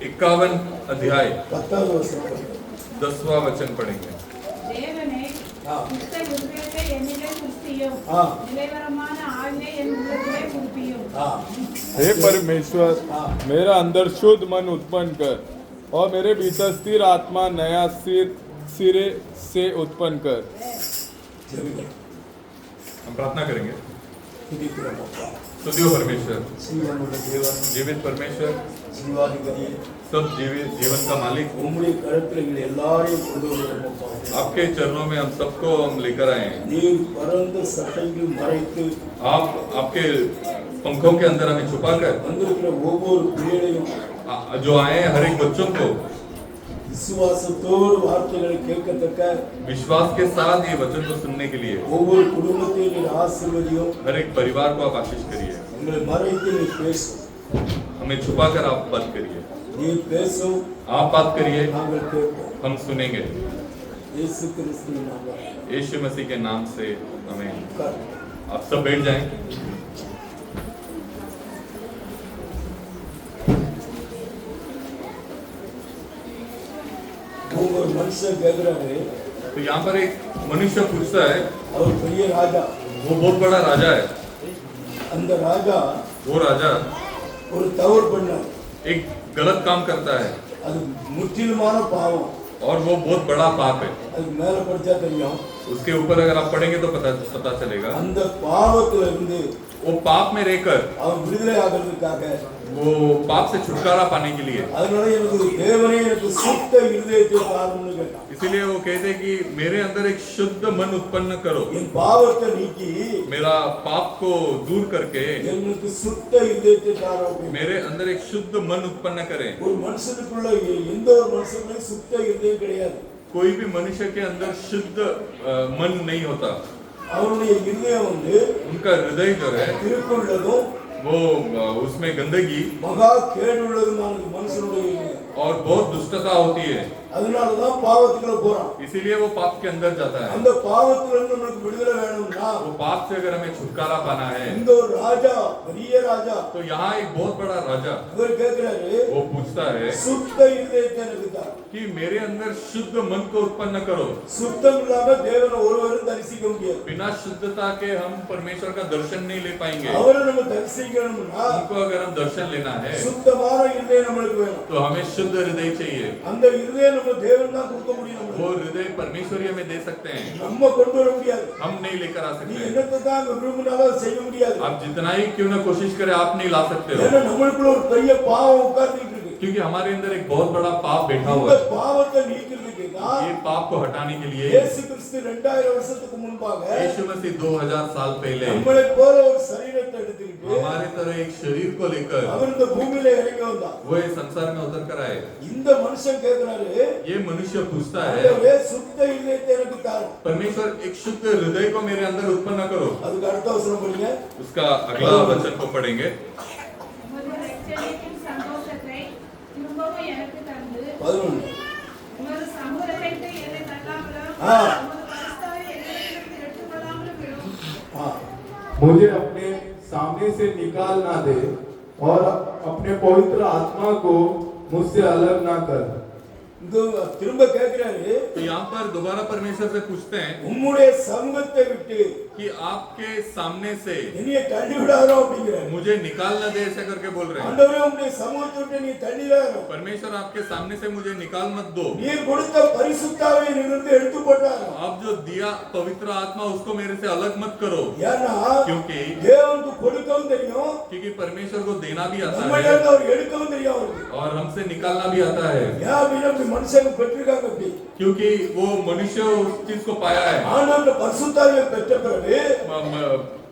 51 अध्याय 10 10वां वचन पढ़ेंगे। தேவனே சுத்த இருதயத்தை என்னிலே சிருஷ்டியும் நிலைவரமான ஆவியை என் உள்ளத்திலே புதுப்பியும்। हे परमेश्वर, मेरा अंदर शुद्ध मन उत्पन्न कर और मेरे भीतर स्थिर आत्मा नया सिरे से उत्पन्न कर। हम प्रार्थना करेंगे। स्तुति हो परमेश्वर, जीवित परमेश्वर, सब जीवन का मालिक, आपके चरणों में हम सबको हम लेकर आए हैं। आप आपके पंखों के अंदर हमें छुपा कर जो आए हैं हर एक बच्चों को विश्वास के साथ ये वचन को सुनने के लिए हर एक परिवार को आप आशीष करिए। हमें छुपा कर आप बात करिए, आप बात करिए, हम सुनेंगे। यीशु मसीह के नाम से हमें। आप सब बैठ जाएं। तो यहाँ पर एक मनुष्य पूछता है, वो बहुत बड़ा राजा है, वो राजा एक गलत काम करता है और वो बहुत बड़ा पाप है। उसके ऊपर अगर आप पढ़ेंगे तो पता चलेगा। वो पाप में रहकर वो पाप से छुटकारा पाने के लिए इसीलिए वो कहते कि मेरे अंदर एक शुद्ध मन उत्पन्न करो, मेरा पाप को दूर करके मेरे अंदर एक शुद्ध मन उत्पन्न करें। कोई भी मनुष्य के अंदर शुद्ध मन नहीं होता। उनका हृदय जो है वो उसमें गंदगी और बहुत दुष्टता होती है, इसीलिए वो पाप के अंदर जाता है। वो पाप से अगर हमें छुटकारा पाना है तो यहाँ एक बहुत बड़ा राजा वो पूछता है कि मेरे अंदर शुद्ध मन को उत्पन्न करो। बिना शुद्धता के हम परमेश्वर का दर्शन नहीं ले पाएंगे। उनको अगर हम दर्शन लेना है तो हमें शुद्ध हृदय चाहिए। वो हृदय परमेश्वर हमें दे सकते हैं, हम नहीं लेकर आ सकते। आप जितना ही क्यों ना कोशिश करें आप नहीं ला सकते हो, क्योंकि हमारे अंदर एक बहुत बड़ा पाप बैठा हुआ है। ये पाप को हटाने के लिए यीशु मसीह 2000 साल पहले हमारे तरह एक शरीर को लेकर वो इस संसार में उतर कर आए। ये मनुष्य पूछता है परमेश्वर एक शुद्ध हृदय को मेरे अंदर उत्पन्न करो। उसका अगला वचन को पढ़ेंगे। मुझे अपने सामने से निकाल ना दे और अपने पवित्र आत्मा को मुझसे अलग ना कर। तो यहाँ पर दोबारा परमेश्वर से पूछते हैं कि आपके सामने से मुझे निकाल न दे, ऐसे करके बोल रहे हैं। परमेश्वर आपके सामने से मुझे निकाल मत दो। आप जो दिया पवित्र आत्मा उसको मेरे से अलग मत करो, क्योंकि परमेश्वर को देना भी आता है और हमसे निकालना भी आता है, क्योंकि वो मनुष्य उस चीज को पाया है।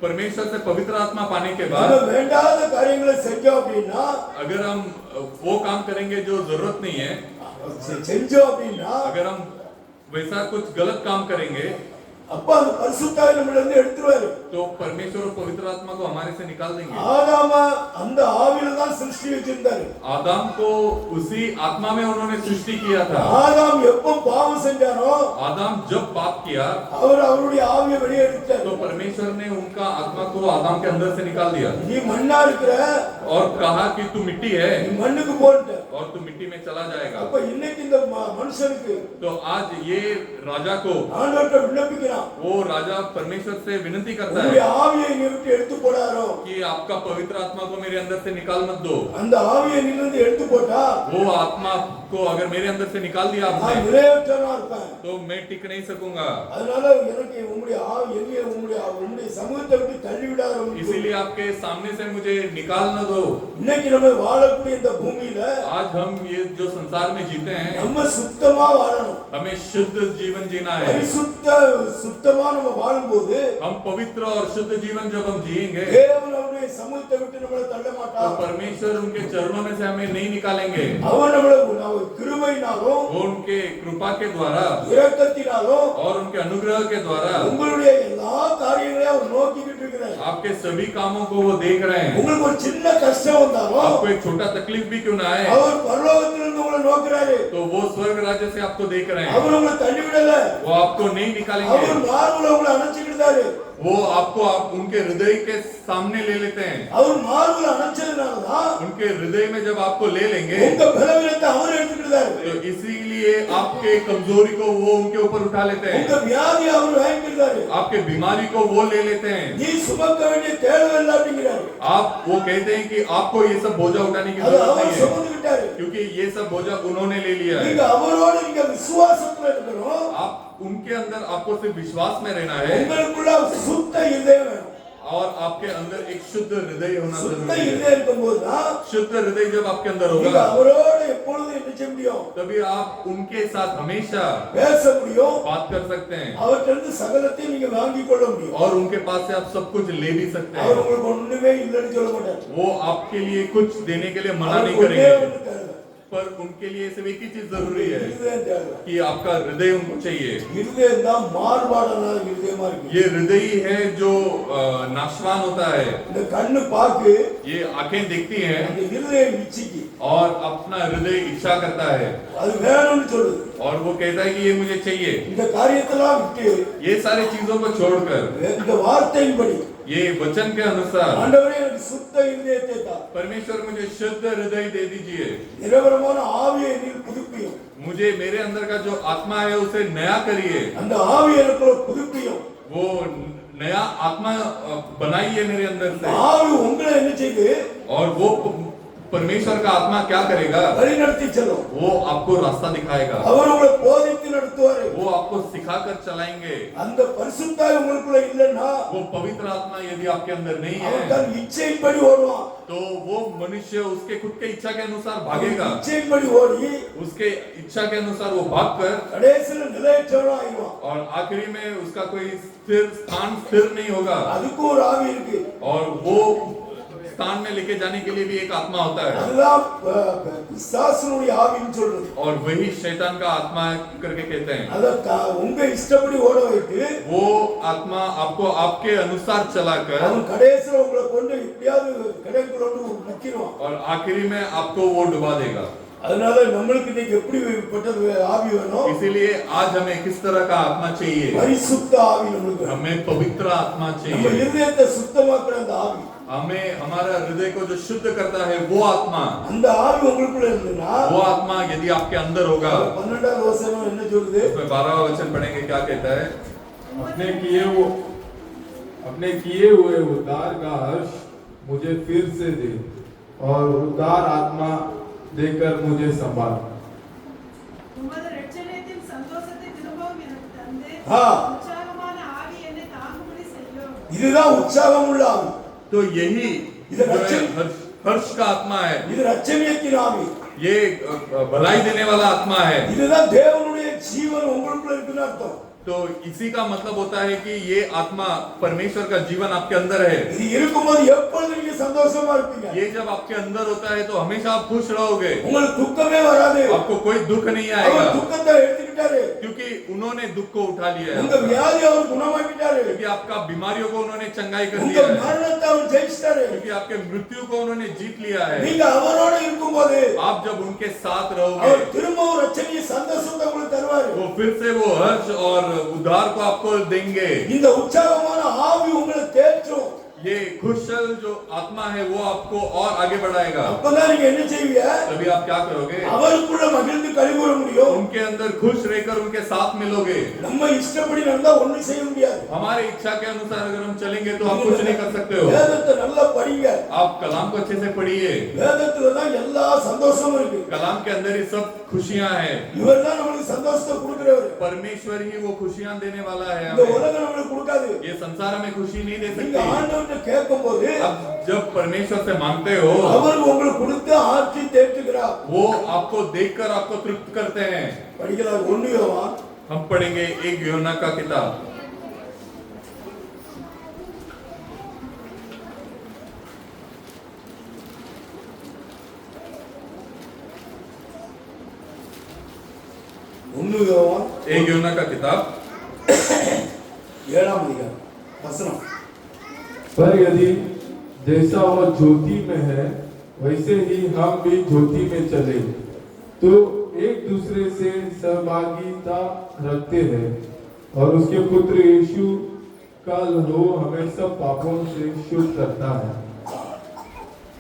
परमेश्वर से पवित्र आत्मा पाने के बाद अगर हम वो काम करेंगे जो जरूरत नहीं है, अगर हम वैसा कुछ गलत काम करेंगे तो परमेश्वर और पवित्र आत्मा को हमारे से निकाल देंगे। ஆதாம அந்த ஆவியில தான் சிருஷ்டி வச்சிருந்தாரு. आदम को उसी आत्मा में उन्होंने सृष्टि किया था। ஆதாம் எப்போ பாவம் செஞ்சானோ आदम जब पाप किया அவர் அவருடைய ஆவியை வெளியே எடுத்தார். तो परमेश्वर ने उनका आत्मा को आदम के अंदर से निकाल दिया நீ மண்ணா இருக்கிற, और कहा कि तू मिट्टी है நீ மண்ணுக்கு போன்ட்ட. और तू मिट्टी में चला जाएगा। அப்ப இன்னைக்கு இந்த மனுஷனுக்கு तो आज ये राजा को ஆண்டவர்ட்ட விண்ணப்பிக்கிறான். वो राजा परमेश्वर से विनती करता உங்களுடைய है ஆவியை நீ விட்டு எடுத்து போடாரோ. कि आपका पवित्र आत्मा को मेरे अंदर से निकाल मत दो। அந்த ஆவியை நீ வந்து எடுத்து போட்டா वो आत्मा को अगर मेरे अंदर से निकाल दिया நான் आपने நிறைவேற்றனா இருப்பேன். तो मैं टिक नहीं सकूंगा। அதனால எனக்கு உங்களுடைய ஆவி என்னைய உங்களுடைய சமூகத்தை விட்டு தள்ளி விடாதோ. इसीलिए आपके सामने से मुझे निकाल न दो। இன்னைக்கு நம்ம வாழக்கூடிய இந்த பூமியில आज हम ये जो संसार में जीते हैं நம்ம சுத்தமா வாழணும். हमें शुद्ध जीवन जीना है। சுத்தமா நம்ம வாழும்போது हम पवित्र और शुद्ध जीवन जब हम जिएंगे தேவன் அவருடைய சமூகத்தை விட்டு நம்மளை தள்ள तो மாட்டார். परमेश्वर उनके चरणों में से हमें नहीं निकालेंगे। அவர் நம்மளை கிருபையினாலும் वो उनके कृपा के द्वारा இரக்கத்தினாலும் और उनके अनुग्रह के द्वारा உங்களுடைய எல்லா காரியங்களையும் அவர் நோக்கிக்கிட்டு இருக்கிறார். आपके सभी कामों को वो देख रहे हैं। உங்களுக்கு ஒரு சின்ன கஷ்டம் வந்தாலும் आपको एक छोटा तकलीफ भी क्यों ना आए அவர் பரலோகத்திலிருந்து உங்களை நோக்குறாரு. तो वो स्वर्ग राज्य से आपको देख रहे हैं। அவர் உங்களை தள்ளி விடல. वो आपको नहीं निकालेंगे। அவர் மார்புல உங்களை அணைச்சிக்கிட்டாரு. वो आपको आप उनके हृदय के सामने ले लेते हैं। அவர் மார்புல அணைச்சதுனாலதான் उनके हृदय में जब आपको ले लेंगे உங்க பலவீனத்தை அவர் எடுத்துக்கிட்டாரு. तो इसीलिए आपके कमजोरी को वो उनके ऊपर उठा लेते உங்க हैं। வியாதி அவர் வாங்கிக்கிட்டாரு. आपके बीमारी को वो ले लेते हैं। நீ சுமக்க வேண்டிய தேவையில்லை அப்படிங்கிறாரு. आप वो कहते हैं कि आपको ये सब बोझा उठाने की அது जरूरत அவர் नहीं है சுமந்துக்கிட்டாரு. क्योंकि ये सब बोझा उन्होंने ले लिया நீங்க है। அவரோடு நீங்க விசுவாசத்துல இருக்கணும். आप उनके अंदर आपको सिर्फ विश्वास में रहना है உங்களுக்குள்ள சுத்த இதயம் வேணும். और आपके अंदर एक शुद्ध हृदय होना சுத்த जरूरी है। இதயம் இருக்கும்போது தான் शुद्ध हृदय जब आपके अंदर நீங்க होगा அவரோடு எப்பொழுதும் என்ன செய்ய முடியும்? तभी आप उनके साथ हमेशा பேச முடியும். बात कर सकते हैं அவர்கிட்ட சகலத்தையும் நீங்க வாங்கிக் கொள்ள முடியும். और उनके पास से आप सब कुछ ले भी सकते அவர் हैं। உங்களுக்கு ஒண்ணுமே இல்லைன்னு சொல்ல மாட்டார். वो आपके लिए कुछ देने के लिए मना नहीं அவருக்கு ஒண்ணே करेंगे, ஒண்ணு தேவை. पर उनके लिए सिर्फ एक ही चीज जरूरी है இருதயம் தேவை. कि आपका हृदय उनको चाहिए। இருதயம் தான் மாறுபாடான இருதயமா இருக்கு. ये हृदय ही है जो नाशवान होता है। இந்த கண்ணு பாக்கு, ये आंखें देखती हैं அந்த இருதயம் இச்சிக்கு. और अपना हृदय इच्छा करता है அது வேணும்னு சொல்லுது. और वो कहता है कि ये मुझे चाहिए। இந்த காரியத்தெல்லாம் விட்டு ये सारी चीजों को छोड़कर இந்த வார்த்தையின்படி ये वचन के अनुसार ஆண்டவரே எனக்கு சுத்த இருதயத்தை தா. परमेश्वर मुझे शुद्ध हृदय दे दीजिए। நிரவரமான ஆவியை நீர் புதுப்பியும். मुझे मेरे अंदर का जो आत्मा है उसे नया करिए। அந்த ஆவி எனக்குள்ள புதுப்பியும். वो नया आत्मा बनाइए मेरे अंदर से। ஆவி உங்களை என்ன செய்து और वो परमेश्वर का आत्मा क्या करेगा? வழி நடத்தி செல்லும். वो आपको रास्ता दिखाएगा, அவர் உங்களை போதித்து நடத்துவாரு. वो आपको सिखाकर चलाएंगे। அந்த பரிசுத்தாய் உங்களுக்குள்ள இல்லைன்னா वो पवित्र आत्मा यदि आपके अंदर नहीं அவன் है தன் இச்சையின்படி ஓடுவான். तो वो मनुष्य उसके खुद के इच्छा के अनुसार भागेगा। இச்சையின்படி ஓடி उसके इच्छा के अनुसार वो भागकर கடைசியில நிலையற்றவனா ஆயிடுவான். और आखिरी में उसका कोई स्थिर नहीं होगा। அதுக்கும் ஒரு ஆவி இருக்கு. और वो स्थान में लेके जाने के लिए भी एक आत्मा होता है அதுதான் பிசாசுனுடைய ஆவின்னு சொல்றது. और वही शैतान का आत्मा करके कहते हैं। அத உங்க இஷ்டப்படி ஓட வைத்து वो आत्मा आपको आपके अनुसार चलाकर அவன் கடைசியில உங்களை கொண்டு எப்படியாவது கடைக்குள்ள கொண்டு நிற்கிறான். और आखिरी में आपको वो डुबा देगा। அதனால நம்மளுக்கு இன்னைக்கு எப்படிப்பட்டது ஆவி வேணும்? इसीलिए आज हमें किस तरह का आत्मा चाहिए? பரிசுத்த ஆவி நம்மளுக்கு வேணும். हमें पवित्र आत्मा நம்ம चाहिए। இருதயத்தை சுத்தமாக்குற அந்த ஆவி, हमें हमारा हृदय को जो शुद्ध करता है वो आत्मा, அந்த ஆவி உங்களுக்குள்ள இருந்ததுன்னா वो आत्मा यदि आपके अंदर होगा। 12வது வசனம் என்ன சொல்லுது? उसमें 12वां वचन पढ़ेंगे, क्या कहता है? अपने किए हुए उद्धार का हर्ष मुझे फिर से दे और उद्धार आत्मा देकर मुझे संभाल। உமது இரட்சணியத்தின் சந்தோஷத்தை திரும்பவும் எனக்கு தந்து ஆ. உற்சாகமான ஆவி என்னை தாங்கும்படி செய்யும். இதுதான் உற்சாகம் உள்ள ஆவி. तो यही जो है हर्ष का आत्मा है, இது ரட்சணியத்தின் ஆவி. ये भलाई देने वाला आत्मा है। இதுதான் தேவனுடைய ஜீவன் உங்களுக்குள்ள இருக்குன்னு அர்த்தம். तो इसी का मतलब होता है कि ये आत्मा परमेश्वर का जीवन आपके अंदर है। இது இருக்கும்போது எப்பொழுதும் நீங்க சந்தோஷமா இருப்பீங்க. ये जब आपके अंदर होता है तो हमेशा आप खुश रहोगे, உங்களுக்கு துக்கமே வராது. आपको कोई दुख नहीं आएगा, அவர் துக்கத்தை எடுத்துக்கிட்டாரு. क्योंकि उन्होंने दुख को उठा लिया है, உங்க வியாதி அவர் குணமாக்கிட்டாரு. क्योंकि आपका बीमारियों को उन्होंने चंगाई कर உங்க दिया है, மரணத்தை அவர் ஜெயிச்சிட்டாரு. क्योंकि आपके मृत्यु को उन्होंने जीत लिया है। நீங்க அவரோட இருக்கும்போது आप जब उनके साथ रहोगे, அவர் திரும்பவும் ரட்சணிய சந்தோஷத்தை உங்களுக்கு தருவாரு. वो फिर से वो हर्ष और उद्धार को आपको देंगे। இந்த உற்சாகமான ஆவி உங்களை தேற்றும். ये कुशल जो आत्मा है वो आपको और आगे बढ़ाएगा। அப்பதான் நீங்க என்ன செய்வீங்க? तभी आप क्या करोगे? அவருக்குள்ள மகிழ்ந்து கழிவுற முடியும். उनके अंदर खुश रहकर उनके साथ मिलोगे। நம்ம இஷ்டப்படி நடந்தா ஒண்ணும் செய்ய முடியாது. हमारे इच्छा के अनुसार अगर हम चलेंगे तो आप कुछ नहीं कर सकते हो। வேதத்தை நல்லா படிங்க. आप कलाम को अच्छे से पढ़िए। வேதத்துல தான் எல்லா சந்தோஷமும் இருக்கு. कलाम के अंदर ही सब खुशियां हैं। இவர்தான் நமக்கு சந்தோஷத்தை கொடுக்கிறவர். परमेश्वर ही वो खुशियां देने वाला है இந்த हमें। உலகம் நமக்கு கொடுக்காது. ये संसार में खुशी नहीं दे நீங்க सकती। ஆண்டவர்கிட்ட கேட்கும்போது अब जब परमेश्वर से मांगते हो, அவர் உங்களுக்கு கொடுத்து ஆட்சி தேற்றுகிறார். वो आपको देखकर आपको तृप्त करते हैं। படிக்கலாம் 1 யோவான் हम पढ़ेंगे 1 यूहन्ना का किताब। ஒன்னு யோவான் 1 यूहन्ना का किताब 7 அதிகாரம் வசனம். पर यदि जैसा वह ज्योति में है वैसे ही हम भी ज्योति में चले तो एक दूसरे से सहभागिता रखते हैं और उसके पुत्र यीशु का लहू हमें सब पापों से शुद्ध करता है।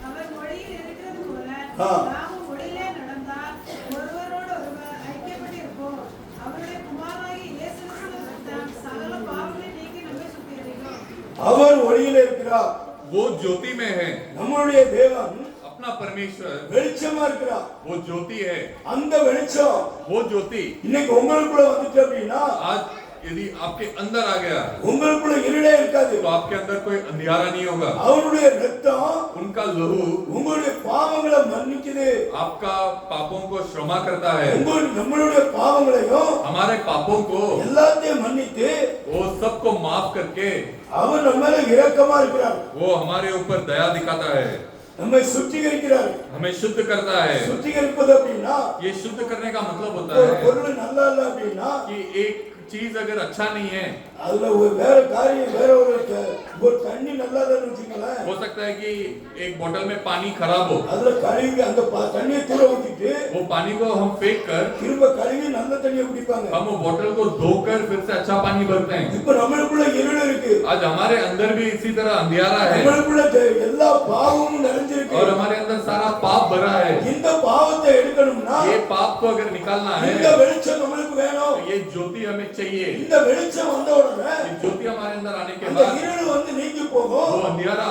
அவர் மொழியில் இருக்கிறது போல ஆ. நாமும் மொழியிலே நடந்தால் ஒருவரோடொருவர் ஐக்கியப்பட்டிருப்போம். அவருடைய குமாரனாகிய இயேசு கிறிஸ்துவின் இரத்தம் சகல பாவங்களை நீக்கி நம்மை சுத்திகரிக்கும். அவர் ஒளியிலே இருக்கிறார். वो ज्योति में है, நம்மளுடைய தேவன் अपना परमेश्वर வெளிச்சமா இருக்கிறார். वो ज्योति है। அந்த வெளிச்சம் वो ज्योति இன்னைக்கு உங்களுக்குள்ள வந்துச்சு அப்படின்னா आज यदि आपके अंदर आ गया உங்களுக்குள்ள இருளே இருக்காது. तो आपके अंदर कोई अंधियारा नहीं होगा। அவருடைய ரத்தம் उनका लहू உங்களுடைய பாவங்களை மன்னிக்குது. आपका पापों को क्षमा करता है, நம்மளுடைய பாவங்களையும் हमारे पापों को எல்லாத்தையும் மன்னித்து वो सबको माफ करके அவர் நம்ம மேல இரக்கமா இருக்கிறார். वो हमारे ऊपर दया दिखाता है, நம்மை சுத்திகரிக்கிறார். हमें शुद्ध करता है। சுத்திகரிப்பது அப்படின்னா ये शुद्ध करने का मतलब होता ஒரு है பொருள் நல்லா இல்ல அப்படின்னா कि एक चीज अगर अच्छा नहीं है, அதுல ஒரு வேற காரியம் வேற ஒரு தண்ணி நல்லா இல்லன்னு வச்சுங்களேன். हो सकता है कि एक बोतल में पानी खराब हो, அதுல கழுவி அந்த தண்ணியை தூர ஊத்திட்டு वो पानी को हम फेंक कर திரும்ப கழுவி நல்ல தண்ணியை குடிப்பாங்க. हम वो बोतल को धोकर फिर से अच्छा पानी भरते हैं। இப்ப நம்மளுக்குள்ள இருள் இருக்கு. आज हमारे अंदर भी इसी तरह अंधियारा है நம்மளுக்குள்ள எல்லா பாவமும் நிறைஞ்சிருக்கு. और हमारे अंदर सारा पाप भरा है। இந்த பாவத்தை எடுக்கணும்னா ये पाप को अगर निकालना है இந்த வெளிச்சம் நம்மளுக்கு வேணும். तो ये ज्योति हमें चाहिए। இந்த வெளிச்சம் வந்த உடனே ये ज्योति हमारे अंदर आने के அந்த बाद இருள் வந்து நீங்கி போகும். वो अंधियारा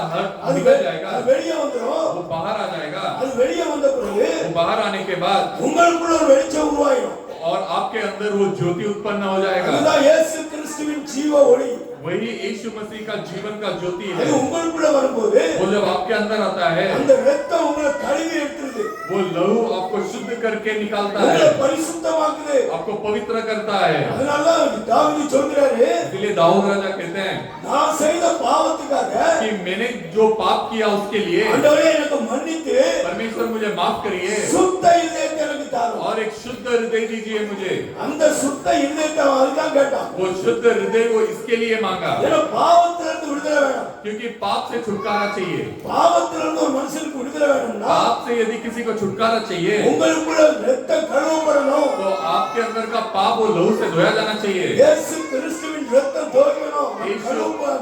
அது निकल जाएगा, வெளியே வந்துரும். वो बाहर आ जाएगा। அது வெளியே வந்த பிறகு वो बाहर आने के बाद உங்களுக்குள்ள ஒரு வெளிச்சம் உருவாயிடும். और आपके अंदर वो ज्योति उत्पन्न हो जाएगा। அதுதான் இயேசு கிறிஸ்துவின் ஜீவ ஒளி. वही यीशु मसीह का जीवन का ज्योति அது है। உங்களுக்குள்ள வரும்போது वो जब आपके अंदर आता है அந்த ரத்தம் உங்களை கழுவி எடுத்துருது. वो लहू आपको शुद्ध करके निकालता உங்களை है, பரிசுத்தமாக்குது. आपको पवित्र करता है। அதனால தாவீது சொல்றாரு, इसलिए दाऊद राजा कहते हैं நான் செய்த பாவத்துக்காக कि मैंने जो पाप किया उसके लिए ஆண்டவரே எனக்கு மன்னித்து परमेश्वर मुझे माफ करिए சுத்த இதயத்தை எனக்கு தாரும். और एक शुद्ध हृदय दीजिए मुझे। அந்த சுத்த இதயத்தை அதுதான் கேட்டான். वो शुद्ध हृदय वो इसके लिए मांगा ஏன்னா பாவத்திலிருந்து விடுதலை வேணும். क्योंकि पाप से छुटकारा चाहिए। பாவத்திலிருந்து ஒரு மனுஷனுக்கு விடுதலை வேணும்னா पाप से यदि किसी को छुटकारा चाहिए உங்களுக்குள்ள ரத்தம் கழுவப்படணும். तो आपके अंदर का पाप वो लहू से धोया जाना चाहिए। இயேசு கிறிஸ்துவின் ரத்தம் தோய்க்கணும். இயேசு-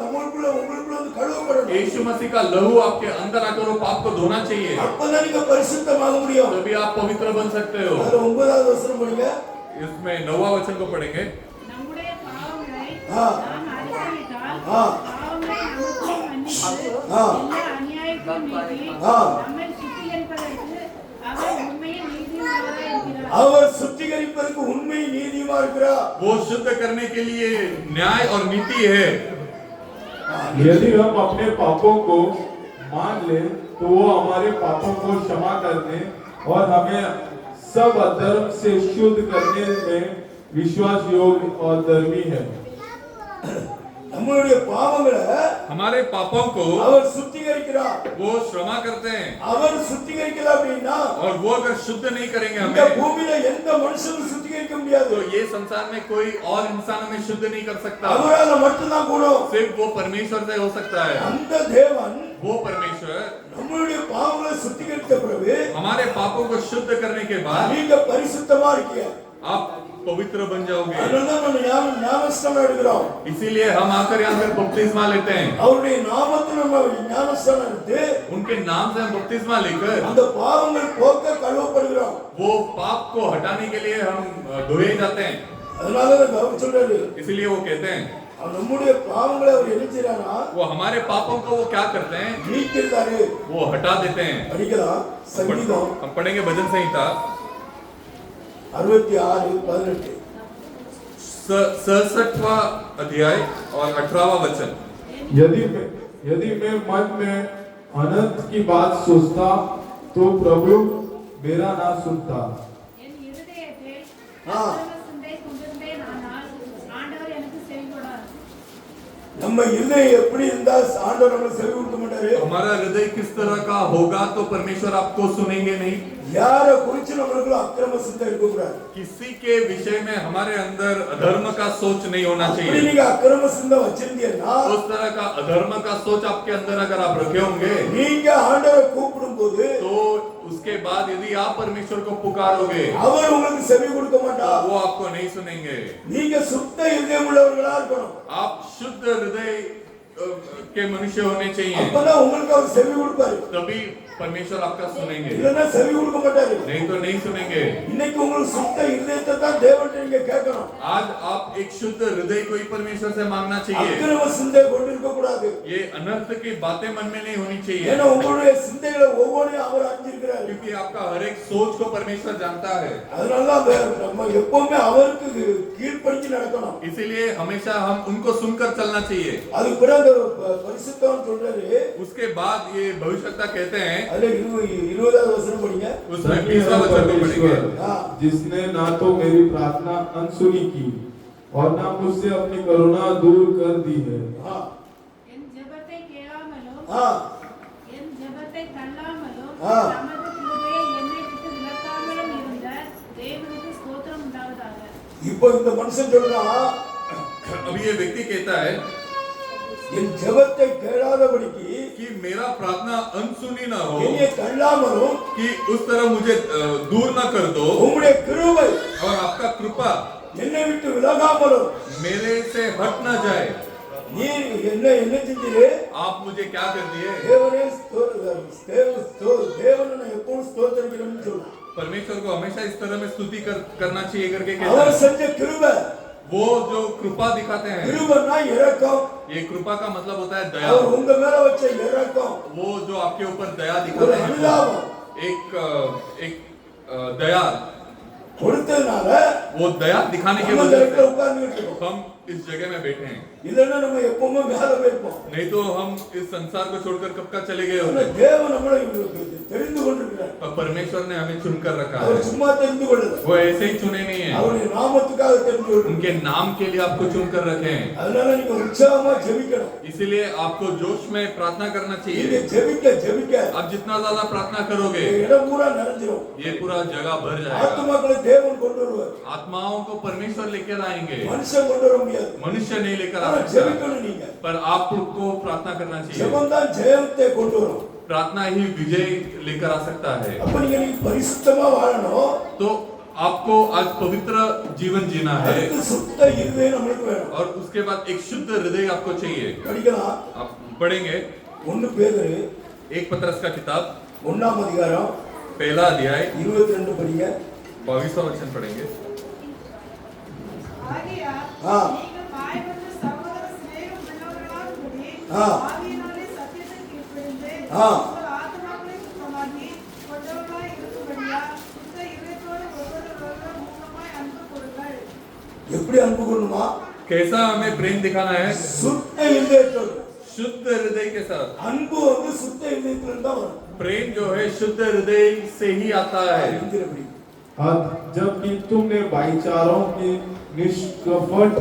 உங்களுக்குள்ள வந்து கழுவப்படணும். यीशु मसीह का लहू आपके अंदर आकर वो पाप को धोना चाहिए, அப்பதான் நீங்க பரிசுத்தமாக முடியும். तभी आप पवित्र बन सकते हो। அதுல 9வது வசனம் படிங்க. इसमें 9वां वचन को पढ़ेंगे। நம்முடைய பாவங்களை ஆ. நாம் அறிக்கையிட்டால் ஆ. பாவங்களை நமக்கு மன்னித்து ஆ. எல்லா அநியாயத்தையும் நீக்கி ஆ. நம்மை சுத்திகரிப்பதற்கு அவர் உண்மையில் நீதியுள்ளவராய் இருக்கிறார். அவர் சுத்திகரிப்பதற்கு உண்மை நீதியுமா இருக்கிறார். वो शुद्ध करने के लिए न्याय और नीति है। यदि हम अपने पापों को मान ले तो वो हमारे पापों को क्षमा करने और हमें सब अधर्म से शुद्ध करने में विश्वास योग्य और धर्मी है। நம்மளுடைய பாவங்களை हमारे पापों को அவர் சுத்திகரிக்கிறார். वो क्षमा करते हैं, அவர் சுத்திகரிக்கல அப்படின்னா और वो अगर शुद्ध नहीं करेंगे இந்த हमें, பூமியில எந்த மனுஷனும் சுத்திகரிக்க முடியாது. तो ये संसार में कोई और इंसान हमें शुद्ध नहीं कर सकता। அவரால மட்டும்தான் கூடும். सिर्फ वो परमेश्वर से हो सकता है। அந்த தேவன் वो परमेश्वर நம்மளுடைய பாவங்களை சுத்திகரித்த பிறகு हमारे पापों को शुद्ध करने के बाद நீங்க பரிசுத்தமா இருக்கீங்க. आप पवित्र बन जाओगे। அதனால நம்ம ஞானஸ்நானம் எடுக்கிறோம். इसीलिए हम आकर यहाँ पर बपतिस्मा लेते हैं। அவருடைய நாமத்தில் நம்ம ஞானஸ்நானம் எடுத்து उनके नाम से हम बपतिस्मा लेकर அந்த பாவங்கள் போக்க கழுவப்படுகிறோம். वो पाप को हटाने के लिए हम धोए जाते हैं। அதனால தான் அவர் சொல்றாரு, इसीलिए वो कहते हैं, நம்முடைய பாவங்களை அவர் என்ன செய்றாரா, वो हमारे पापों को वो क्या करते हैं, நீக்கிட்டாரு. वो हटा देते हैं। படிக்கலாம் சங்கீதம் हम पढ़ेंगे भजन संहिता 66:18. 67वां अध्याय और 18वां वचन। यदि मैं मन में अनंत की बात सोचता तो प्रभु मेरा ना सुनता। என் இருதயத்தில் ஆ. அக்கிரம கொண்டிருந்தேன், ஆனால் ஆண்டவர் எனக்கு செவி கொடார். நம்ம இருதயம் எப்படி இருந்தா ஆண்டவர் நம்மளை செவி கொடுக்க மாட்டாரு. हमारा हृदय किस तरह का होगा तो परमेश्वर आपको सुनेंगे नहीं। யார குறிச்சு நம்மளுக்கு அக்கிரம சிந்தை இருக்க கூடாது. किसी के विषय में हमारे अंदर अधर्म का सोच नहीं होना அப்படி चाहिए। நீங்க அக்கிரம சிந்தை வச்சிருந்தீங்கன்னா उस तरह का अधर्म का सोच आपके अंदर अगर आप रखे होंगे, நீங்க ஆண்டவரை கூப்பிடும் போது तो उसके बाद यदि आप परमेश्वर को पुकारोगे அவர் உங்களுக்கு செவி கொடுக்க तो மாட்டார். वो आपको नहीं सुनेंगे। நீங்க சுத்த இதயம் உள்ளவர்களா இருக்கணும். आप शुद्ध हृदय के मनुष्य होने चाहिए, அப்பதான் உங்களுக்கு அவர் செவி கொடுப்பாரு. तभी परमेश्वर आपका सुनेंगे, இல்லன்னா செவி கொடுக்க மாட்டாரு. नहीं तो नहीं सुनेंगे। இன்னைக்கு உங்களுக்கு சுத்த இதயத்தை தான் தேவன்கிட்ட நீங்க கேட்கணும். आज आप एक शुद्ध हृदय को ही परमेश्वर से मांगना चाहिए। அக்கிரம சிந்தை கொண்டிருக்க கூடாது. ये अनर्थ की बातें मन में नहीं होनी चाहिए, ஏன்னா உங்களுடைய சிந்தைகளை ஒவ்வொன்றையும் அவர் அறிஞ்சிருக்கிறார். क्योंकि आपका हर एक सोच को परमेश्वर जानता है। அதனால நம்ம எப்பவுமே அவருக்கு கீழ்ப்படிஞ்சு நடக்கணும். इसीलिए हमेशा हम उनको सुनकर चलना चाहिए। அதுக்கு பிறகு பரிசுத்தம் சொல்றாரு. उसके बाद ये भविष्यता कहते हैं, அதுல 20வது வசனம் படிங்க. उसमें 20वां वचन को पढ़ेंगे। हाँ। जिसने ना तो मेरी प्रार्थना अनसुनी की और ना मुझसे अपनी करुणा दूर कर दी है। हाँ என் ஜெபத்தை கேளாமலும் हाँ என் ஜெபத்தை தள்ளாமலும் ஆ. தமது கிருபையை என்னை விட்டு விலக்காமலும் இருந்த தேவனுக்கு ஸ்தோத்திரம் உண்டாவதாக. இப்போ இந்த மனுஷன் சொல்றான், अब ये व्यक्ति कहता है என் ஜெபத்தை கேளாதபடிக்கு कि मेरा प्रार्थना अनसुनी ना हो, என்னை தள்ளாமலும் कि उस तरह मुझे दूर ना कर दो, உம்முடைய கிருபை और आपका कृपा என்னை விட்டு விலகாமலும் मेरे से हट ना जाए। நீர் என்ன செஞ்சீரு? आप मुझे क्या कर दिए? தேவனே தேவனை எப்பவும் ஸ்தோத்திரிக்கணும்னு சொல்றான். परमेश्वर को हमेशा इस तरह में स्तुति करना चाहिए करके कहता அவர் है। செஞ்ச கிருபை, वो जो कृपा दिखाते हैं, கிருபைனா இரக்கம். ये कृपा का मतलब होता है दया। அவர் உங்க மேல வச்ச இரக்கம், वो जो आपके ऊपर दया ஒரு दिखाते हैं, அனுதாபம் एक दया, கொடுத்ததுனால वो दया दिखाने के நம்ம இந்த वजह இடத்துல से உட்கார்ந்துட்டு இருக்கோம். हम इस जगह में बैठे हैं। இல்லைன்னா நம்ம எப்பவுமே மேல போயிருப்போம். नहीं तो हम इस संसार को छोड़कर कब का चले गए ஆனா होते। தேவன் நம்மளை தெரிந்து கொண்டிருக்கிறார். पर परमेश्वर ने हमें चुनकर रखा அவர் है। சும்மா தெரிந்து கொள்ளல, वो ऐसे ही चुने नहीं है, அவருடைய நாமத்துக்காக தெரிந்து கொள்ளும். उनके नाम के लिए आपको चुनकर रखे हैं। அதனால நீங்க உற்சாகமா ஜெபிக்கணும். इसीलिए आपको जोश में प्रार्थना करना நீங்க चाहिए। ஜெபிக்க आप जितना ज्यादा प्रार्थना करोगे, இந்த இடம் பூரா நிறைஞ்சிரும். ये पूरा जगह भर जाएगा। ஆத்துமாக்களை தேவன் கொண்டு வருவார். आत्माओं को परमेश्वर लेकर आएंगे, மனுஷன் கொண்டு வர முடியாது. मनुष्य नहीं लेकर आ ஆனா सकता। ஜெபிக்கணும் நீங்க. पर आपको प्रार्थना करना चाहिए। ஜெபம் தான் ஜெயத்தை கொண்டு வரும். प्रार्थना ही विजय लेकर आ सकता है। அப்ப நீங்க பரிசுத்தமா வாழணும். तो आपको आज पवित्र जीवन जीना है, அதுக்கு சுத்த இருதயம் நம்மளுக்கு வேணும். और उसके बाद एक शुद्ध हृदय आपको चाहिए। படிக்கலாம். आप पढ़ेंगे 1 பேதுரு 1 पतरस का किताब 1ஆம் அதிகாரம் 1 अध्याय 22 படிங்க. 22वां वचन पढ़ेंगे। ஆகையால் ஆ. நீங்கள் பாய்வந்த சகோதர சிநேகம் உள்ளவர்களாகும்படி ஆ. ஆவியினாலே சத்தியத்தை கீழ்ப்படிந்து ஆ. உங்கள் ஆத்துமாக்களை சுத்தமாக்கி கொண்டவர்களாய் இருக்கும்படியா சுத்த இதயத்தோடு ஒருவருக்கொருவர் மூலமாய் அன்பு கொடுங்கள். எப்படி அன்பு கொள்ளணுமா? कैसा हमें प्रेम दिखाना है? சுத்த இதயத்தோடு. शुद्ध हृदय के साथ। அன்பு சுத்த இதயத்துல தான் வரும். प्रेम जो है शुद्ध हृदय से ही आता है। இருக்கிறபடி जबकि तुमने भाईचारों की निष्कपट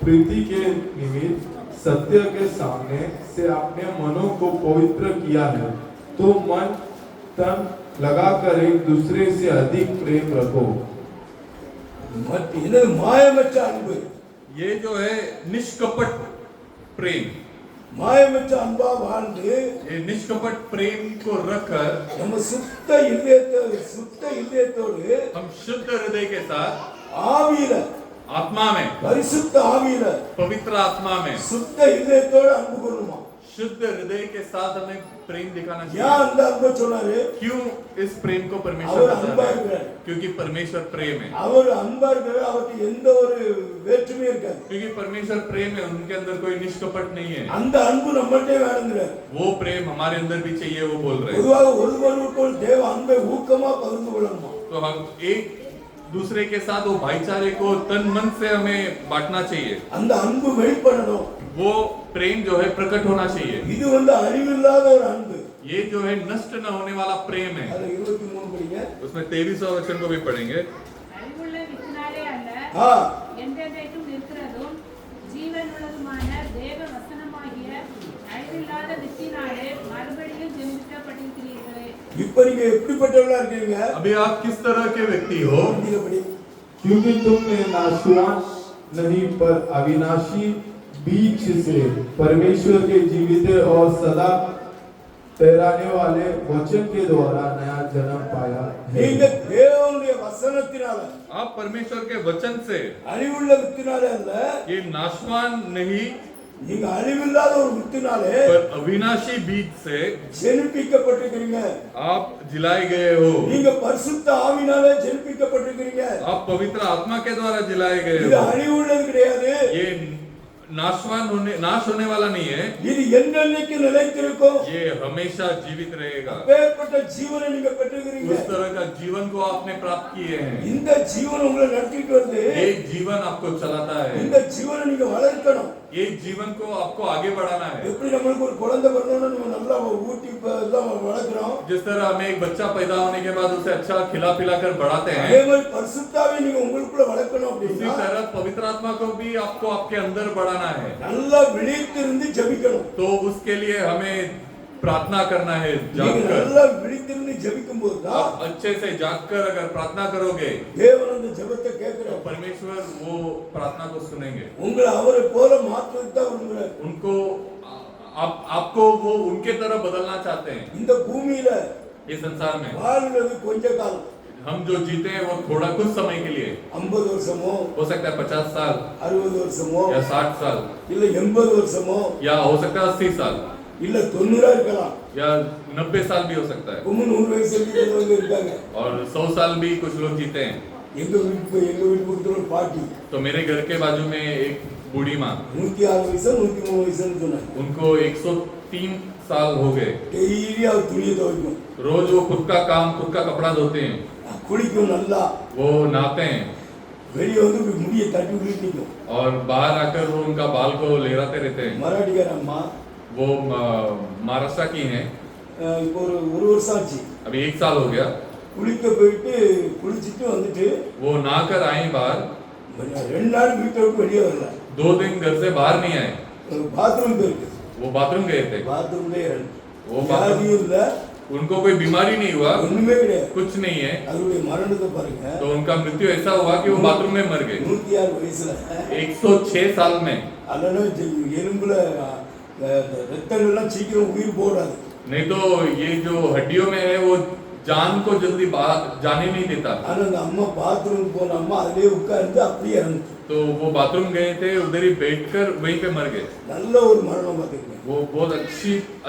प्रीति के निमित्त सत्य के सामने से अपने मनों को पवित्र किया है, तो मन तन लगाकर एक दूसरे से अधिक प्रेम रखो। மற்ற இது மாயமற்ற அன்பு, ये जो है निष्कपट प्रेम, மாயமற்ற அன்பா வாழ்ந்து ये निष्कपट प्रेम को रखकर நம்ம சுத்த இதயத்தோடு हम शुद्ध हृदय के साथ ஆவியில आत्मा में, பரிசுத்த ஆவியில पवित्र आत्मा में, சுத்த இதயத்தோடு அன்பு கொள்ளுமா। शुद्ध हृदय के साथ हमें प्रेम दिखाना ஏன் चाहिए। அந்த அன்பை சொன்னாரு? क्यों इस प्रेम को परमेश्वर அவர் बता அன்பா रहा है? இருக்கிறார், क्योंकि परमेश्वर प्रेम है। அவர் அன்பா இருக்கிறார், அவருக்கு எந்த ஒரு வேற்றுமையும் இருக்காது। क्योंकि परमेश्वर प्रेम है, उनके अंदर कोई निष्कपट नहीं है। அந்த அன்பு நம்மள்ட்டே வேணுங்கிறார்। वो प्रेम हमारे अंदर भी चाहिए, वो बोल रहे हैं। பொதுவாக ஒருவருக்குள் தேவ அன்பை ஊக்கமா பகிர்ந்து கொள்ளணுமா। तो हम एक दूसरे के साथ वो भाईचारे को तन मन से हमें बांटना चाहिए। அந்த அன்பு வெளிப்படணும்। वो प्रेम जो है प्रकट होना चाहिए। இது அழிவில்லாத ஒரு அன்பு। ये जो है नष्ट न होने वाला प्रेम है। அது 23 படிங்க। उसमें 23वां वचन को भी पढ़ेंगे। அழிவுள்ள வித்தினாலே அல்ல, ஆ என்றென்றைக்கும் இருக்கிறதும் ஜீவனுள்ளதுமான தேவ வசனமாகிய அழிவில்லாத வித்தினாலே மறுபடியும் ஜெனிப்பிக்கப்பட்டிருக்கிறீர்களே। இப்ப நீங்க எப்படிப்பட்டவங்களா இருக்கீங்க? अभी आप किस तरह के व्यक्ति हो? படி। क्योंकि तुमने नाशवान नहीं पर अविनाशी बीज से परमेश्वर के जीवित और सदा ठहराने वाले वचन के द्वारा नया जन्म पाया है। நீங்க தேவனுடைய வசனத்தினால, आप परमेश्वर के वचन से, அழிவுள்ள வித்தினால அல்ல, ये नाशवान नहीं நீங்க அழிவில்லாத ஒரு வித்தினாலே पर अविनाशी बीज से ஜெனிப்பிக்கப்பட்டிருக்கீங்க। आप जिलाए गए हो। நீங்க பரிசுத்த ஆவினாலே ஜெனிப்பிக்கப்பட்டிருக்கீங்க। आप पवित्र आत्मा के द्वारा जिलाए गए இது हो। அழிவுள்ளது கிடையாது, ये नाश होने वाला नहीं है, இது என்னென்னைக்கு நிலைத்திருக்கும்। ये हमेशा जीवित रहेगा। அப்பேற்பட்ட ஜீவனை நீங்க பெற்றிருக்கிறீங்க। उस तरह का जीवन को आपने प्राप्त किए हैं। இந்த ஜீவன் உங்களை நடத்திட்டு வருது। ये जीवन आपको चलाता है। இந்த ஜீவனை நீங்க வளர்க்கணும்। ये जीवन को आपको आगे बढ़ाना है। எப்படி நம்மளுக்கு ஒரு குழந்தை பிறந்தோம்னா நம்ம நல்லா ஊட்டி எல்லாம் வளர்க்கிறோம், जिस तरह हमें एक बच्चा पैदा होने के बाद उसे अच्छा खिला पिला कर बढ़ाते அதே हैं, மாதிரி பரிசுத்தாவை நீங்க உங்களுக்குள்ள வளர்க்கணும் उसी அப்படின்னா तरह पवित्र आत्मा को भी आपको आपके अंदर बढ़ाना है। நல்லா விழித்திருந்து ஜெபிக்கணும்। तो उसके लिए हमें प्रार्थना करना है। நீங்க जागकर, நல்லா விழித்திருந்து ஜெபிக்கும் போது தான் आप अच्छे से जागकर अगर प्रार्थना करोगे தேவன் அந்த ஜெபத்தை तो கேட்கிறார்। परमेश्वर वो प्रार्थना को सुनेंगे। உங்களை அவரை போல மாற்றுறதுக்கு தான் விரும்புறார்। उनको आपको वो उनके तरह बदलना चाहते हैं। இந்த பூமியில ये संसार में வாழ்றது கொஞ்ச காலம், हम जो जीते हैं वो थोड़ा कुछ समय के लिए, 50 வருஷமோ हो सकता है 50 साल 60 வருஷமோ या 60 साल இல்ல 80 வருஷமோ या हो सकता है 80 साल இல்ல 90 இருக்கலாம்। या 90 साल भी हो सकता है, 100 வயசு இருக்கிறவங்க இருக்காங்க। और 100 साल भी कुछ लोग जीते हैं। எங்க வீட்டு பக்கத்துல ஒரு பாட்டி तो मेरे घर के बाजू में एक बूढ़ी माँ, 106 வயசு 103 வயசுன்னு சொன்னாங்க। उनको 103 साल हो गए। டெய்லி அவர் துணியை துவைக்கும், रोज वो खुद का काम, खुद का कपड़ा धोते हैं, குளிக்கும், நல்லா वो नहाते हैं வெளியே வந்து முடியை தட்டி விட்டு நிற்கும்। और बाहर आकर वो उनका बाल को लहराते रहते हैं। மராட்டிக்கார அம்மா वो महाराष्ट्र की हैं। இப்போ ஒரு வருஷம் ஆச்சு, अभी 1 साल हो गया। குளிக்க போயிட்டு குளிச்சுட்டு வந்துட்டு वो नहाकर आए बाहर, 2 நாள் வீட்டை விட்டு வெளியே வரல। 2 दिन घर से बाहर नहीं आए। பாத்ரூம் போயிருக்கு, वो बाथरूम गए थे। பாத்ரூம்லயே वो வியாதியும் இல்ல, उनको कोई बीमारी नहीं हुआ, ஒண்ணுமே கிடையாது। कुछ नहीं है। அவருடைய மரணத்தை பாருங்க, तो उनका मृत्यु ऐसा हुआ कि वो बाथरूम में मर गए 106 வயசுல 106 साल में। அதனால எலும்புல ரத்தங்கள்லாம் சீக்கிரம் உயிர் போடாது। नहीं तो ये जो हड्डियों में है वो जान को जल्दी बाहर जाने नहीं देता। ஆனா அந்த அம்மா பாத்ரூம் போன அம்மா அதிலே உட்கார்ந்து அப்படியே இறந்து, तो वो बाथरूम गए थे, उधर ही बैठकर वहीं पे मर गए। நல்ல ஒரு மரணம் பார்த்துக்கங்க। वो बहुत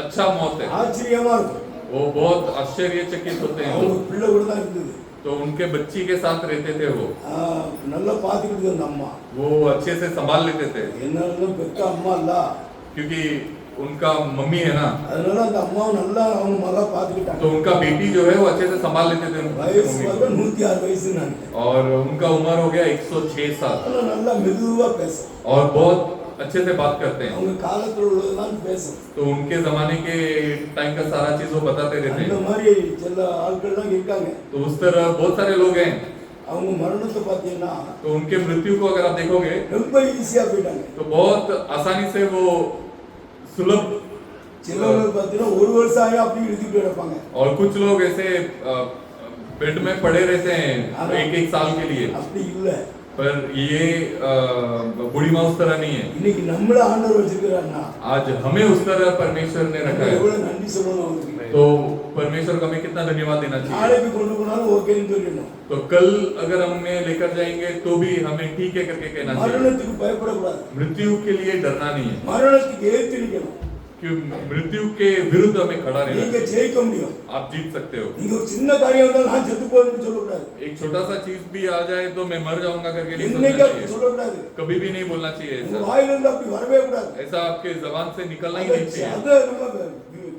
अच्छा मौत है। ஆச்சரியமா இருக்கும்। वो बहुत आश्चर्यचकित होते हैं। அவங்க பிள்ளை கூட தான் இருந்தது, तो उनके बच्ची के साथ रहते थे। वो நல்லா பாத்துக்கிட்டு அந்த அம்மா, वो अच्छे से संभाल लेते थे, என்னாலும் பெத்த அம்மா இல்ல, क्योंकि उनका मम्मी है ना, அதனால அந்த அம்மாவை நல்லா அவங்க மகா பாத்துக்கிட்டாங்க। तो उनका बेटी जो है वो अच्छे से संभाल लेते थे उनकी வயசு मम्मी வந்து को। 106 वयசு நான், और उनका उम्र हो गया 106 साल ஆனா நல்லா மெதுவா பேசும், और बहुत अच्छे से बात करते हैं। அவங்க காலத்துல உள்ளதெல்லாம் பேசும்। तो उनके जमाने के टाइम का सारा चीज वो बताते रहते அந்த हैं। மாதிரி சில ஆட்கள் தான் இருக்காங்க। तो उस तरह बहुत सारे लोग हैं। அவங்க மரணத்தை பார்த்தீங்கன்னா तो उनके मृत्यु को अगर आप देखोगे ரொம்ப ஈஸியா போயிட்டாங்க. तो बहुत आसानी से वो सुलभ, சிலவங்க பார்த்தீங்கன்னா ஒரு வருஷம் ஆகி அப்படி எழுதிட்டு கிடப்பாங்க. और कुछ लोग ऐसे बेड में पड़े रहते हैं एक साल के लिए, அப்படி இல்ல. पर ये बूढ़ी माँ उस तरह नहीं है. இன்னைக்கு நம்மள ஆண்டவர் வச்சிருக்காருன்னா आज हमें उस तरह परमेश्वर ने रखा है, எவ்வளவு நன்றி சொல்லணும் அவருக்கு. तो परमेश्वर को हमें कितना धन्यवाद देना चाहिए. நாளைக்கு கொண்டு போனாலும் ஓகேன்னு சொல்லணும். तो कल अगर हमें लेकर जाएंगे तो भी हमें ठीक है करके कहना चाहिए. மரணத்துக்கு பயப்படக்கூடாது. मृत्यु के लिए डरना नहीं है, மரணத்துக்கு எதிர்த்து நிக்கணும். कि मृत्यु के विरुद्ध हमें खड़ा रहना நீங்க है. ஜெயிக்க முடியும். आप जीत सकते हो. நீங்க ஒரு சின்ன காரியம் வந்தா நான் செத்து போவேன்னு சொல்லக்கூடாது. एक छोटा सा चीज भी आ जाए तो मैं मर जाऊंगा करके नहीं सोचना இன்னைக்கு चाहिए, சொல்லக்கூடாது. कभी भी नहीं बोलना चाहिए உங்க ऐसा. வாயில இருந்து அப்படி வரவே கூடாது. ऐसा आपके जबान से निकलना ही नहीं चाहिए. அதை நம்ம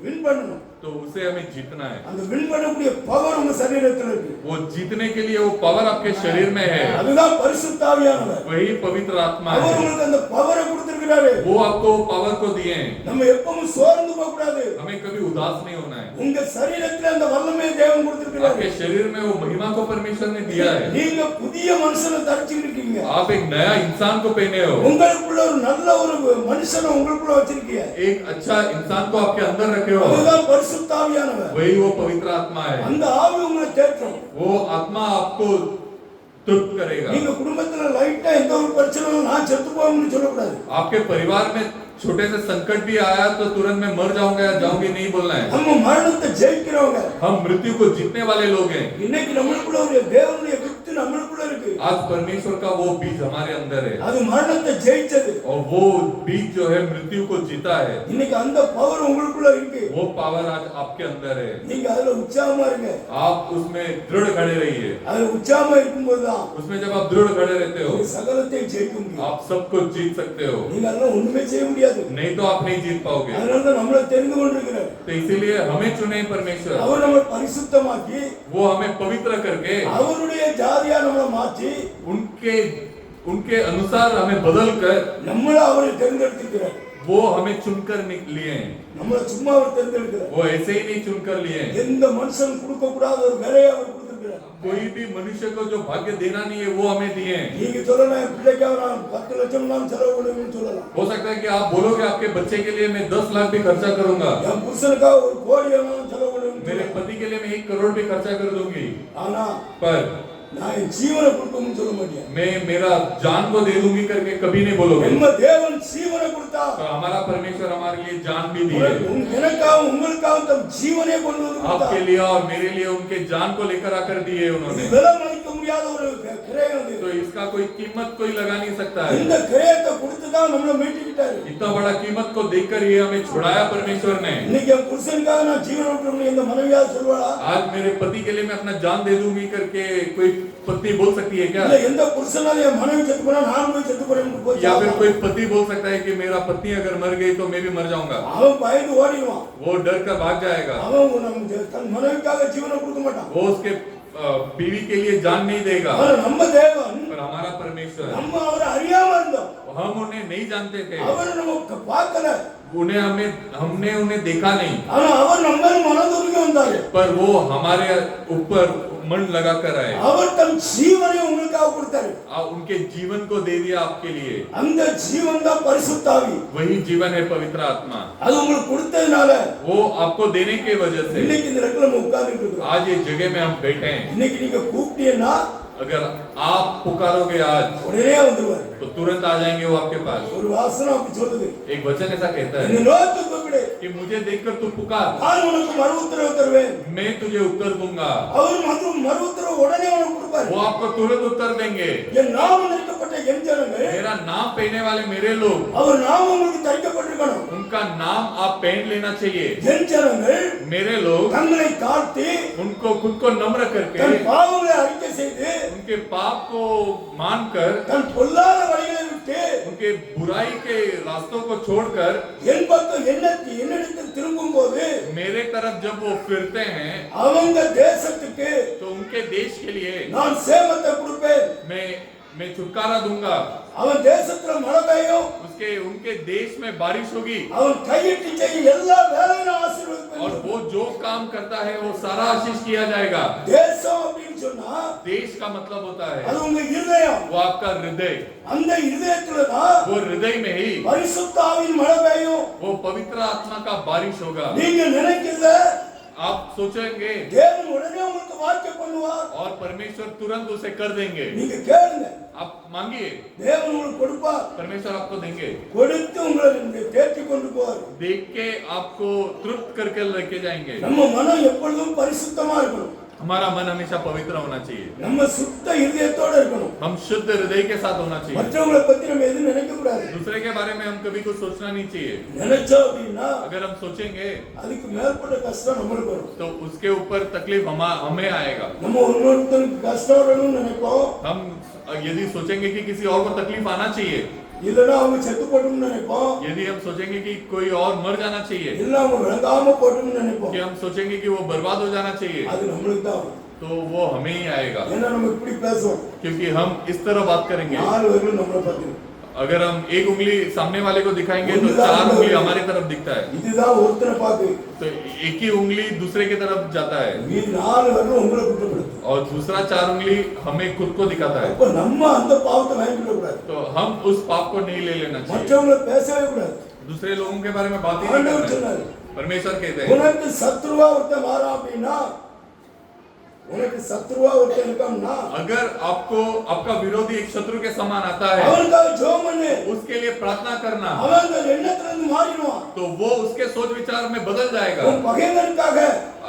வின் பண்ணணும். तो उसे हमें जीतना है. அந்த வின் பண்ணக்கூடிய பவர் உங்க சரீரத்துல இருக்கு. वो जीतने के लिए वो पावर आपके शरीर में है, அதுதான் பரிசுத்த ஆவியானவர். वही पवित्र आत्मा அவர் है. உங்களுக்கு அந்த பவரை கொடுத்திருக்கிறாரு. वो आपको पावर को दिए हैं. நம்ம எப்பவும் சோர்ந்து போக கூடாது. हमें कभी उदास नहीं होना है. உங்க சரீரத்துல அந்த வல்லமையை தேவன் கொடுத்திருக்கிறாரு. आपके शरीर में वो महिमा को परमेश्वर ने दिया है. நீங்க புதிய மனுஷனை தரிச்சிட்டு இருக்கீங்க. आप एक नया इंसान को पहने हो, உங்களுக்குள்ள ஒரு நல்ல ஒரு மனுஷனை உங்களுக்குள்ள வச்சிருக்கீங்க. एक अच्छा इंसान को आपके अंदर रखे हो, அதுதான் பரிசுத்த ஆவியானவர். वही वो पवित्र आत्मा है. அந்த ஆவி உங்களை தேற்றும். वो आत्मा आपको तृप्त करेगा. நீங்க குடும்பத்துல லைட்டா எந்த ஒரு பிரச்சனையும் நான் செத்து போவேன்னு சொல்லக்கூடாது. आपके परिवार में छोटे से संकट भी आया तो तुरंत मैं मर जाऊंगा या जाऊंगी नहीं बोलना है. நம்ம மரணத்தை ஜெயிக்கிறவங்க. हम मृत्यु को जीतने वाले लोग हैं. இன்னைக்கு நம்மளுக்குள்ள ஒரு தேவனுடைய வித்து நம்மளுக்குள்ள இருக்கு. आज परमेश्वर का वो बीज हमारे अंदर है, அது மரணத்தை ஜெயிச்சது. और वो बीज जो है मृत्यु को जीता है. இன்னைக்கு அந்த பவர் உங்களுக்குள்ள இருக்கு. वो पावर आज आपके अंदर है. நீங்க அதுல உற்சாகமா இருங்க. आप उसमें दृढ़ खड़े रहिए. அதுல உற்சாகமா இருக்கும்போது தான் उसमें जब आप दृढ़ खड़े रहते हो, சகலத்தையும் ஜெயிக்க முடியும். आप सब कुछ जीत सकते हो. நீங்க அதெல்லாம் ஒண்ணுமே செய்ய முடியாது. नहीं तो आप नहीं जीत पाओगे. அதனால தான் நம்மள தெரிந்து கொண்டிருக்கிறார். तो इसीलिए हमें चुने परमेश्वर, அவர் நம்மை பரிசுத்தமாக்கி वो हमें पवित्र करके அவருடைய ஜாதியா நம்மள மாற்றி उनके उनके अनुसार हमें बदल कर நம்மள அவரை தேர்ந்தெடுத்திருக்கிறார். वो हमें चुनकर लिए हैं. நம்மள சும்மா அவர் தேர்ந்தெடுக்கிறார். वो ऐसे ही नहीं चुनकर लिए हैं. எந்த மனுஷன் கொடுக்க கூடாத ஒரு விலையை அவர் கொடுத்திருக்கிறார். कोई भी मनुष्य को जो भाग्य देना नहीं है वो हमें दिए हैं. நீங்க சொல்லலாம் என் பிள்ளைக்காக நான் 10 லட்சம் நான் செலவு பண்ணுவேன்னு சொல்லலாம். हो सकता है कि आप बोलोगे आपके बच्चे के लिए मैं 10 लाख भी खर्चा करूंगा, என் புருஷனுக்காக ஒரு கோடி நான் செலவு பண்ணுவேன்னு मेरे சொல்லலாம். पति के लिए मैं 1 करोड़ भी खर्चा कर दूंगी, ஆனா पर நான் என் ஜீவனை கொடுக்கணும்னு சொல்ல மாட்டேன். मैं मेरा जान को दे दूंगी करके कभी नहीं बोलोगे. நம்ம தேவன் ஜீவனை கொடுத்தா तो हमारा परमेश्वर हमारे लिए जान भी दी है. எனக்காக உங்களுக்காக தம் ஜீவனை கொண்டு வந்து கொடுத்தார். आपके लिए और मेरे लिए उनके जान को लेकर आकर दिए उन्होंने. விலை மதிக்க முடியாத ஒரு கிரயம் இது. तो इसका कोई कीमत कोई लगा नहीं सकता है. இந்த கிரயத்தை கொடுத்து தான் நம்மள மீட்டுக்கிட்டாரு. इतना बड़ा कीमत को देखकर ये हमें छुड़ाया परमेश्वर ने. இன்னைக்கு என் புருஷனுக்காக நான் ஜீவனை விட்டுறேன் இந்த மனைவியா சொல்வாளா? आज मेरे पति के लिए मैं अपना जान दे दूंगी करके कोई पत्नी बोल सकती है क्या? இல்ல எந்த புருஷனால என் மனைவி செத்து போனா நான் போய் செத்து போறேன்னு போய் या फिर कोई पति बोल सकता है कि मेरा पत्नी अगर मर गई तो मैं भी मर जाऊंगा? அவன் பயந்து ஓடிடுவான். वो डर कर भाग जाएगा. அவன் நம்ம தன் மனைவிக்காக ஜீவனை கொடுக்க மாட்டான். वो उसके बीवी के लिए जान नहीं देगा. ஆனா நம்ம தேவன் पर हमारा परमेश्वर, நம்ம அவரை அறியாம இருந்தோம். हम उन्हें नहीं जानते थे, அவரை நம்ம பார்க்கல. हमने उन्हें देखा नहीं, ஆனா அவர் நம்ம மனதுருகி வந்தாரு. पर वो हमारे ऊपर मन लगा कर आए. அவர் தம் ஜீவனை உங்களுக்காக கொடுத்தாரு. उनके जीवन को दे दिया आपके लिए. அந்த ஜீவன் தான் பரிசுத்த ஆவி. वही जीवन है पवित्र आत्मा. அது உங்களுக்கு கொடுத்ததனால वो आपको देने की वजह से இன்னைக்கு இந்த இடத்துல நம்ம உட்கார்ந்துட்டு இருக்கோம். आज ये जगह में हम बैठे हैं. இன்னைக்கு நீங்க கூப்பிட்டீங்கன்னா अगर आप पुकारोगे आज உடனே வந்துருவாரு. तो तुरंत आ जाएंगे वो आपके पास. ஒரு வாசனம் அப்படி சொல்லுது. एक वचन ऐसा कहता என்னை है நோக்கி கூப்பிடு. कि मुझे देखकर तू पुकार, நான் உனக்கு மறு உத்தரவு தருவேன். मैं तुझे उत्तर दूंगा. அவர் மறு உத்தரவு உடனே உனக்கு கொடுப்பாரு. वो आपको तुरंत उत्तर देंगे. என் நாமம் நிற்கப்பட்ட என் ஜனங்கள் मेरा नाम पहनने वाले मेरे लोग, அவர் நாமம் உங்களுக்கு தரிக்கப்பட்டிருக்கணும். उनका नाम आप पहन लेना चाहिए. என் ஜனங்கள் मेरे लोग தங்களை தாழ்த்தி उनको खुद को नम्र करके தன் பாவங்களை அறிக்கை செய்து उनके पाप को मानकर தன் பொல்லாத வழிகளை விட்டு उनके बुराई के रास्तों को छोड़कर என் பக்கம் என்னிடத்தில் திரும்பும் போது मेरे तरफ जब वो फिरते हैं அவங்க தேசத்துக்கு तो उनके देश के लिए நான் சேமத்தை கொடுப்பேன். मैं छुटकारा दूंगा. அவன் தேசத்துல மழை பெய்யும். उनके देश में बारिश होगी. அவன் கையிட்டு செய்யும் எல்லா வேலையும் ஆசீர்வதிப்பேன். और वो जो काम करता है वो सारा आशीष किया जाएगा. தேசம் அப்படின்னு சொன்னா देश का मतलब होता है அது உங்க இருதயம். वो आपका हृदय, அந்த இருதயத்துல தான் वो हृदय में ही பரிசுத்த ஆவியின் மழை பெய்யும். वो पवित्र आत्मा का बारिश होगा। நீங்க நினைக்கிறத आप सोचेंगे தேவன் உடனே உங்களுக்கு வாய்க்க பண்ணுவார். और परमेश्वर तुरंत उसे कर देंगे। நீங்க கேளுங்க, आप मांगिए, தேவன் உங்களுக்கு கொடுப்பார். परमेश्वर आपको देंगे। கொடுத்து உங்களை தேற்றி கொண்டு போவார். देख के आपको तृप्त करके लेके जाएंगे। நம்ம மனம் எப்பொழுதும் பரிசுத்தமா இருக்கணும். हमारा मन हमेशा पवित्र होना चाहिए। நம்ம சுத்த இதயத்தோட இருக்கணும். हम शुद्ध हृदय के साथ होना चाहिए। மற்றவங்களை பத்தி நம்ம எதுவும் நினைக்க கூடாது. दूसरे के बारे में हम कभी कुछ सोचना नहीं चाहिए। நினைச்சோம் அப்படின்னா अगर हम सोचेंगे அதுக்கு மேற்பட்ட கஷ்டம் நம்மளுக்கு வரும். तो उसके ऊपर तकलीफ हमें आएगा। நம்ம இன்னொருத்தருக்கு கஷ்டம் வரணும்னு நினைப்போம். हम यदि सोचेंगे कि किसी और को तकलीफ आना चाहिए, இல்லைன்னா அவங்க செத்து போட்டோம்னு நினைப்போம். यदि हम सोचेंगे कि कोई और मर जाना चाहिए, இல்ல அவங்க விளங்காம போட்டோம்னு நினைப்போம். कि हम सोचेंगे कि वो बर्बाद हो जाना चाहिए, அது நம்மளுக்கு தான் வரும். तो वो हमें ही आएगा। ஏன்னா நம்ம இப்படி பேசுவோம். क्योंकि हम इस तरह बात करेंगे। நாலு பேரும் நம்மளை பத்தி अगर हम एक उंगली सामने वाले को दिखाएंगे तो चार उंगली हमारी तरफ दिखता है, இதுதான் ஒருத்தனை பார்த்து तो एक ही उंगली दूसरे की तरफ जाता है மீதி நாலு பேரும் உங்களை குற்றப்படுத்து. और दूसरा चार उंगली हमें खुद को दिखाता है। அப்ப நம்ம அந்த பாவத்தை வாங்கிக்க கூடாது. तो हम उस पाप को नहीं ले लेना चाहिए। மற்றவங்களை பேசவே கூடாது. दूसरे लोगों के बारे में बात ही नहीं ஆண்டவர் करना சொன்னாரு, है। परमेश्वर कहते हैं உனக்கு சத்ருவா ஒருத்தன் மாறா அப்படின்னா, உனக்கு சத்ருவா ஒருத்தன் இருக்கான்னா अगर आपको आपका विरोधी एक शत्रु के समान आता है, அவனுக்காக ஜெபம் பண்ணு. उसके लिए प्रार्थना करना, அவன் அந்த எண்ணத்துல இருந்து மாறிடுவான். तो वो उसके सोच विचार में बदल जाएगा। உன் பகைவனுக்காக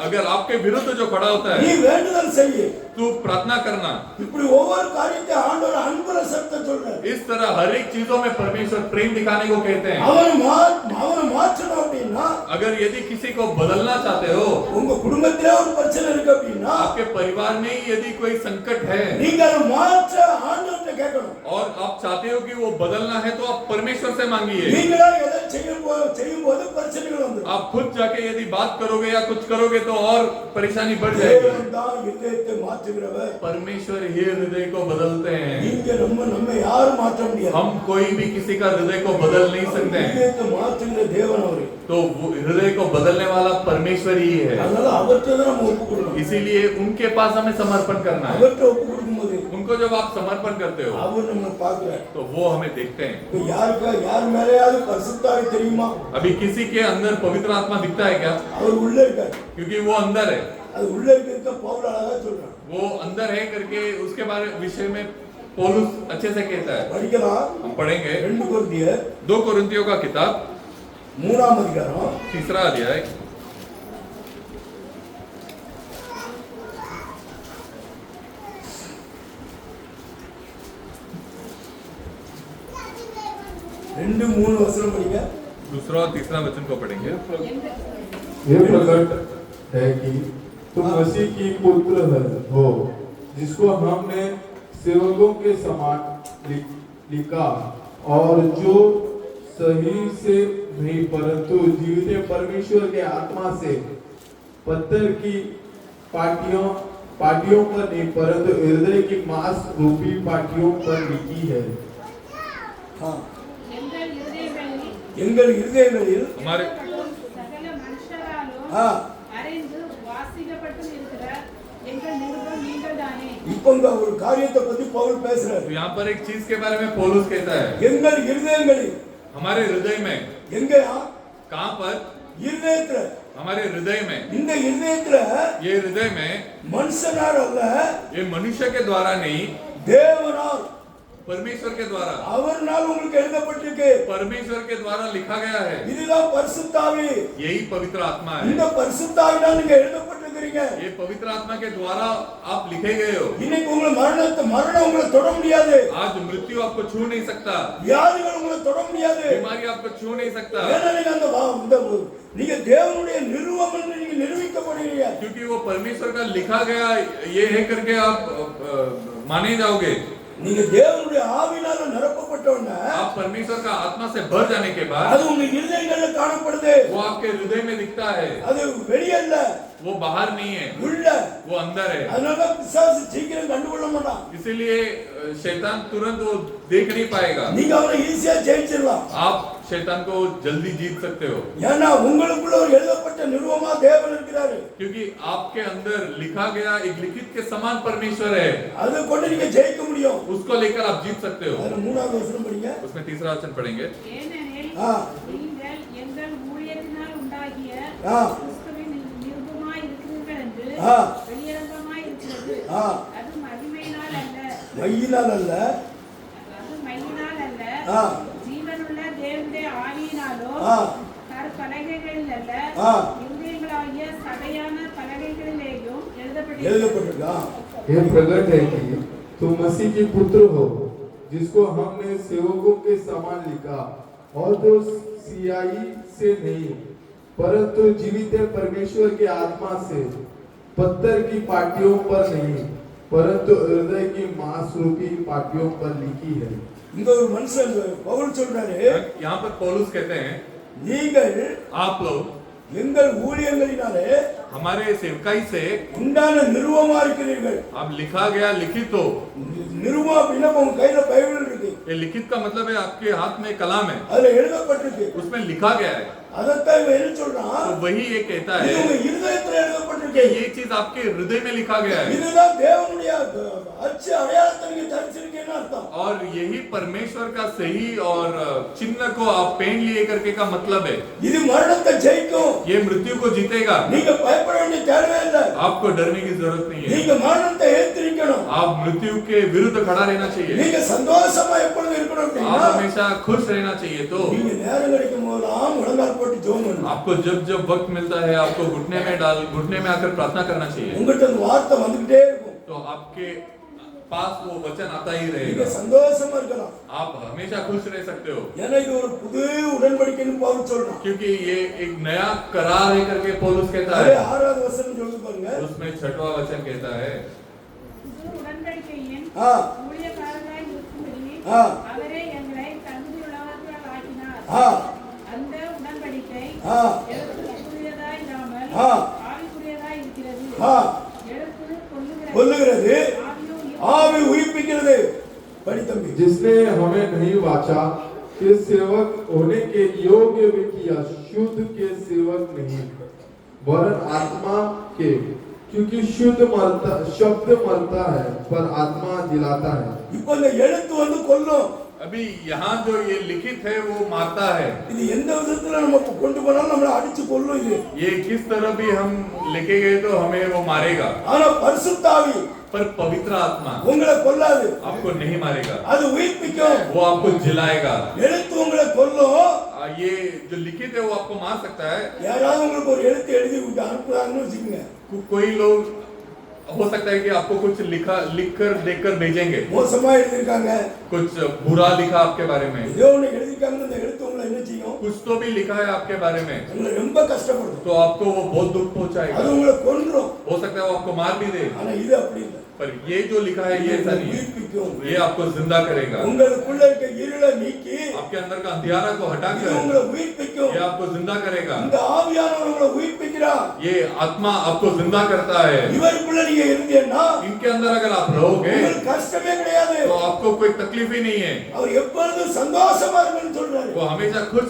अगर आपके विरुद्ध जो खड़ा होता நீ है, வேண்டுதல் செய்ய. तू प्रार्थना करना। இப்படி ஒவ்வொரு காரியத்தை ஆண்டவர் அன்புல சத்த சொல்றாரு. इस तरह हर एक चीजों में परमेश्वर प्रेम दिखाने को कहते हैं। அவனை மாற்றணும் அப்படின்னா, अगर यदि किसी को बदलना चाहते हो, உங்க குடும்பத்திலே ஒரு பிரச்சனை இருக்கு அப்படின்னா, आपके परिवार में ही यदि कोई संकट है நீங்க அதை மாற்ற ஆண்டவர்கிட்ட கேட்கணும். और आप चाहते हो कि वो बदलना है, तो आप परमेश्वर से मांगिए। நீங்களா எதை செய்யும்போது பிரச்சனைகள் வந்துடும். आप खुद जाके यदि बात करोगे या कुछ करोगे तो और परेशानी बढ़ जाएगी। தேவன் தான் இதயத்தை மாற்றுகிறவர். परमेश्वर ही हृदय को बदलते हैं। நீங்க நம்ம யாரும் மாற்ற முடியாது. हम कोई भी किसी का हृदय को बदल नहीं सकते हैं। இதயத்தை மாற்றுகிற தேவன் அவரே. तो वो हृदय को बदलने वाला परमेश्वर ही है। அதனால அவர்கிட்ட தான் நம்ம ஒப்பு கொடுக்கணும். इसीलिए उनके पास हमें समर्पण करना है। அவர்கிட்ட ஒப்பு கொடுக்கும்போது उनको जब आप समर्पण करते हो அவர் நம்ம பார்க்கிறார். तो वो हमें देखते हैं। இப்போ யார் மேலயாவது பரிசுத்தாவி தெரியுமா? अभी किसी के अंदर पवित्र आत्मा दिखता है क्या? அவர் உள்ள இருக்கார். क्योंकि वो अंदर है। அது உள்ள இருக்கிறத பவுல் அழகா சொல்றான். वो अंदर है करके उसके बारे विषय में पौलुस अच्छे से कहता है। படிக்கலாம். हम पढ़ेंगे 2 கொரிந்தியர் 2 कोरिन्थियों का किताब 3ஆம் அதிகாரம் 3 अध्याय 2-3 வசனம் படிங்க. दूसरा और तीसरा वचन को पढ़ेंगे। ये प्रकट है कि तुम मसीह की पुत्र हो, जिसको हमने सेवकों के समान लिखा, और जो सही से नहीं परंतु जीवित परमेश्वर के आत्मा से पत्थर की पाटियों पर नहीं परंतु हृदय की मांस रूपी पाटियों पर लिखी है। हाँ, எங்கள் இருதயங்களில் எங்கள் இருதயங்களில் हमारे சகல மனுஷராலும் ஆ, அறிந்து வாசிக்கப்பட்டும் இருக்கிற எங்கள் நிருபம் நீங்கள்தானே. இப்போ இங்க ஒரு காரியத்தை பத்தி பவுல் பேசுறாரு. तो यहाँ पर एक चीज के बारे में पौलुस कहता है, எங்கள் இருதயங்களில் हमारे हृदय में। எங்கயா? कहाँ पर? இருதயத்துல. हमारे हृदय में। இந்த இருதயத்துல ये हृदय में மனுஷனார் அல்ல, ये मनुष्य के द्वारा नहीं, தேவனால் परमेश्वर के द्वारा, அவர்னால் உங்களுக்கு எழுதப்பட்டிருக்கு. परमेश्वर के द्वारा लिखा गया है। இதுதான் பரிசுத்த ஆவி. यही पवित्र आत्मा है। இந்த பரிசுத்த ஆவினால் நீங்க எழுதப்பட்டிருக்கீங்க. ये पवित्र आत्मा के द्वारा आप लिखे गए हो। இன்னைக்கு உங்களை மரணம் உங்களை தொட முடியாது. आज मृत्यु आपको छू नहीं सकता, வியாதிகள் உங்களை தொட முடியாது. बीमारी आपको छू नहीं सकता, ஏன்னா நீங்க தேவனுடைய நிறுவனம் என்று நீங்க நிரூபிக்கப்படுகிறீங்க. क्योंकि वो परमेश्वर का लिखा गया ये है करके आप माने जाओगे। நீங்க தேவனுடைய ஆவியினால நிரப்பப்பட்டவன आप परमेश्वर का आत्मा से भर जाने के बाद அது உங்க இருதயங்கள்ல காணப்படுது. वो आपके हृदय में दिखता है। அது வெளியே இல்ல, वो बाहर नहीं है, உள்ள. वो अंदर है। அதனால பிசாசு சீக்கிரம் கண்டுகொள்ள மாட்டான். इसीलिए शैतान तुरंत वो देख नहीं पाएगा. நீங்க அவனை ஈஸியா ஜெயிச்சிடலாம். आप शैतान को जल्दी जीत सकते हो. ஏன்னா உங்களுக்குள்ள ஒரு எழுதப்பட்ட நிருபமா தேவன் இருக்கிறாரு. क्योंकि आपके अंदर लिखा गया एक लिखित के समान परमेश्वर है. அதை கொண்டு நீங்க ஜெயிக்க முடியும். उसको लेकर आप जीत सकते हो. அதுல மூணாவது வசனம் படிங்க. उसमें तीसरा वचन पढ़ेंगे. ஏனெனில் நீங்கள் எங்கள் ஊழியத்தினால் உண்டாகிய கிறிஸ்துவின் நிருபமாய் இருக்கிறீர்கள் என்று வெளியரங்கமாய் இருக்கிறது. அது மகிமையினால் அல்ல, மையினால் அல்ல, அது மையினால் அல்ல, ஜீவனுள்ள தேவனுடைய ஆவியினாலோ கற்பலகைகளில் அல்ல, இருதயங்களாகிய சதையான பலகைகளிலேயும் எழுதப்பட்டிருக்கா. ये प्रकट है कि तुम मसीह के पुत्र हो, जिसको हमने सेवकों के समान लिखा, और जो सियाई से नहीं परंतु जीवित परमेश्वर के आत्मा से, पत्थर की पाटियों पर नहीं परंतु हृदय की मांस रूपी पाटियों पर लिखी है. இங்க ஒரு மனுஷன் பவுல் சொல்றாரு, यहाँ पर पौलुस कहते हैं, நீங்கள் आप लोग எங்கள் ஊழியங்களினாலே हमारे सेवकाई से உண்டான நிருபமா இருக்கிறீர்கள். अब लिखा गया लिखित हो. நிருபம் அப்படின்னா உங்க கையில பைபிள் இருக்கு. ये लिखित का मतलब है आपके हाथ में कलाम है, அதுல எழுதப்பட்டிருக்கு. उसमें लिखा गया है. அதத்தான் இவன் என்ன சொல்றான், तो वही ये कहता இது है உங்க இருதயத்துல कि எழுதப்பட்டிருக்கு. ये चीज आपके हृदय में लिखा गया है. இதுதான் தேவனுடைய அச்சு அடையாளத்தை நீங்க தரிசிருக்கீங்கன்னு அர்த்தம். और यही परमेश्वर का सही और चिन्ह को आप पहन लिए करके का मतलब है. இது மரணத்தை ஜெயிக்கும். ये मृत्यु को जीतेगा. நீங்க பயப்பட வேண்டிய தேவை இல்லை. आपको डरने की जरूरत नहीं है. நீங்க மரணத்தை எதிர்க்கணும். आप मृत्यु के विरुद्ध खड़ा रहना चाहिए. நீங்க சந்தோஷமா எப்பொழுதும் இருக்கணும் அப்படின்னா आप हमेशा खुश रहना चाहिए. तो நீங்க நேரம் கிடைக்கும் போதெல்லாம் முழங்கால் போட்டு ஜெபம் பண்ணணும். आपको जब जब वक्त मिलता है आपको घुटने में आकर प्रार्थना करना चाहिए. உங்கள்ட்ட அந்த வார்த்தை வந்துகிட்டே இருக்கும். तो आपके पास वो वचन आता ही நீங்க रहेगा. சந்தோஷமா இருக்கலாம். आप हमेशा खुश रह सकते हो. ஏன்னா இது ஒரு புது உடன்படிக்கைன்னு பவுல் சொல்றான். क्योंकि ये एक नया करार है करके पौलुस कहता அதே है. 6வது வசனம் சொல்லுங்க பாருங்க. उसमें 6वां वचन कहता है, புது உடன்படிக்கையின் ஊழியக்காரராய் இருக்கும்படி அவரே எங்களை தகுதியுள்ளவர்களாக ஆக்கினார். அந்த உடன்படிக்கை எழுத்துக்குரியதாய் இராமல் ஆவிக்குரியதாய் இருக்கிறது. எழுத்து கொல்லுகிறது, ஆவி உயிர்ப்பிக்கிறது. படி தம்பி. जिसने हमें नहीं वाचा कि सेवक होने के योग्य भी किया, शुद्ध के सेवक नहीं वरन आत्मा के, क्योंकि शुद्ध मरता, शब्द मरता है पर आत्मा जिलाता है. இப்போ இந்த எழுத்து வந்து கொல்லும். अभी यहाँ जो ये लिखित है वो मारता है. இது எந்த விதத்துல நம்ம கொண்டு போனாலும் நம்மள அடிச்சு கொல்லும். இது ये किस तरह भी हम लेके गए तो हमें वो मारेगा. ஆனா பரிசுத்த ஆவி पर पवित्र आत्मा உங்களை கொல்லாது. आपको नहीं मारेगा. அது उயிர்ப்பிக்கும். वो आपको जिलाएगा. எழுத்து உங்களை கொல்லும். ये जो लिखित है वो आपको मार सकता है. யாராவது உங்களுக்கு ஒரு எழுத்து எழுதி விட்டு அனுப்புறாங்கன்னு வச்சுக்கோங்க. कोई लोग हो सकता है कि आपको कुछ लिखकर देकर भेजेंगे. மோசமா எழுதிருக்காங்க. कुछ बुरा लिखा आपके बारे में. ஏதோ ஒன்னு எழுதிருக்காங்க. அந்த எழுத்து உங்களை என்ன செய்யும்? कुछ तो भी लिखा है आपके बारे में. உங்களை ரொம்ப கஷ்டப்படுத்தும். तो आपको वो बहुत दुख पहुंचाएगा. அது உங்களை கொன்றும். हो सकता है वो आपको मार भी दे. ஆனா இது அப்படி இல்ல. पर ये जो लिखा है ये ऐसा नहीं है. ये आपको जिंदा करेगा. உங்களுக்குள்ள இருக்க இருளை நீக்கி आपके अंदर का अंधियारा को இது हटाकर உங்களை உயிர்ப்பிக்கும். ये आपको जिंदा करेगा. இந்த ஆவியானவர் உங்களை உயிர்ப்பிக்கிறார். ये आत्मा आपको जिंदा करता है. இவருக்குள்ள நீங்க இருந்தீங்கன்னா इनके अंदर अगर आप रहोगे உங்களுக்கு கஷ்டமே கிடையாது. तो आपको कोई तकलीफ ही नहीं है. அவர் எப்பொழுதும் சந்தோஷமா இருக்கணும்னு சொல்றாரு. वो हमेशा खुश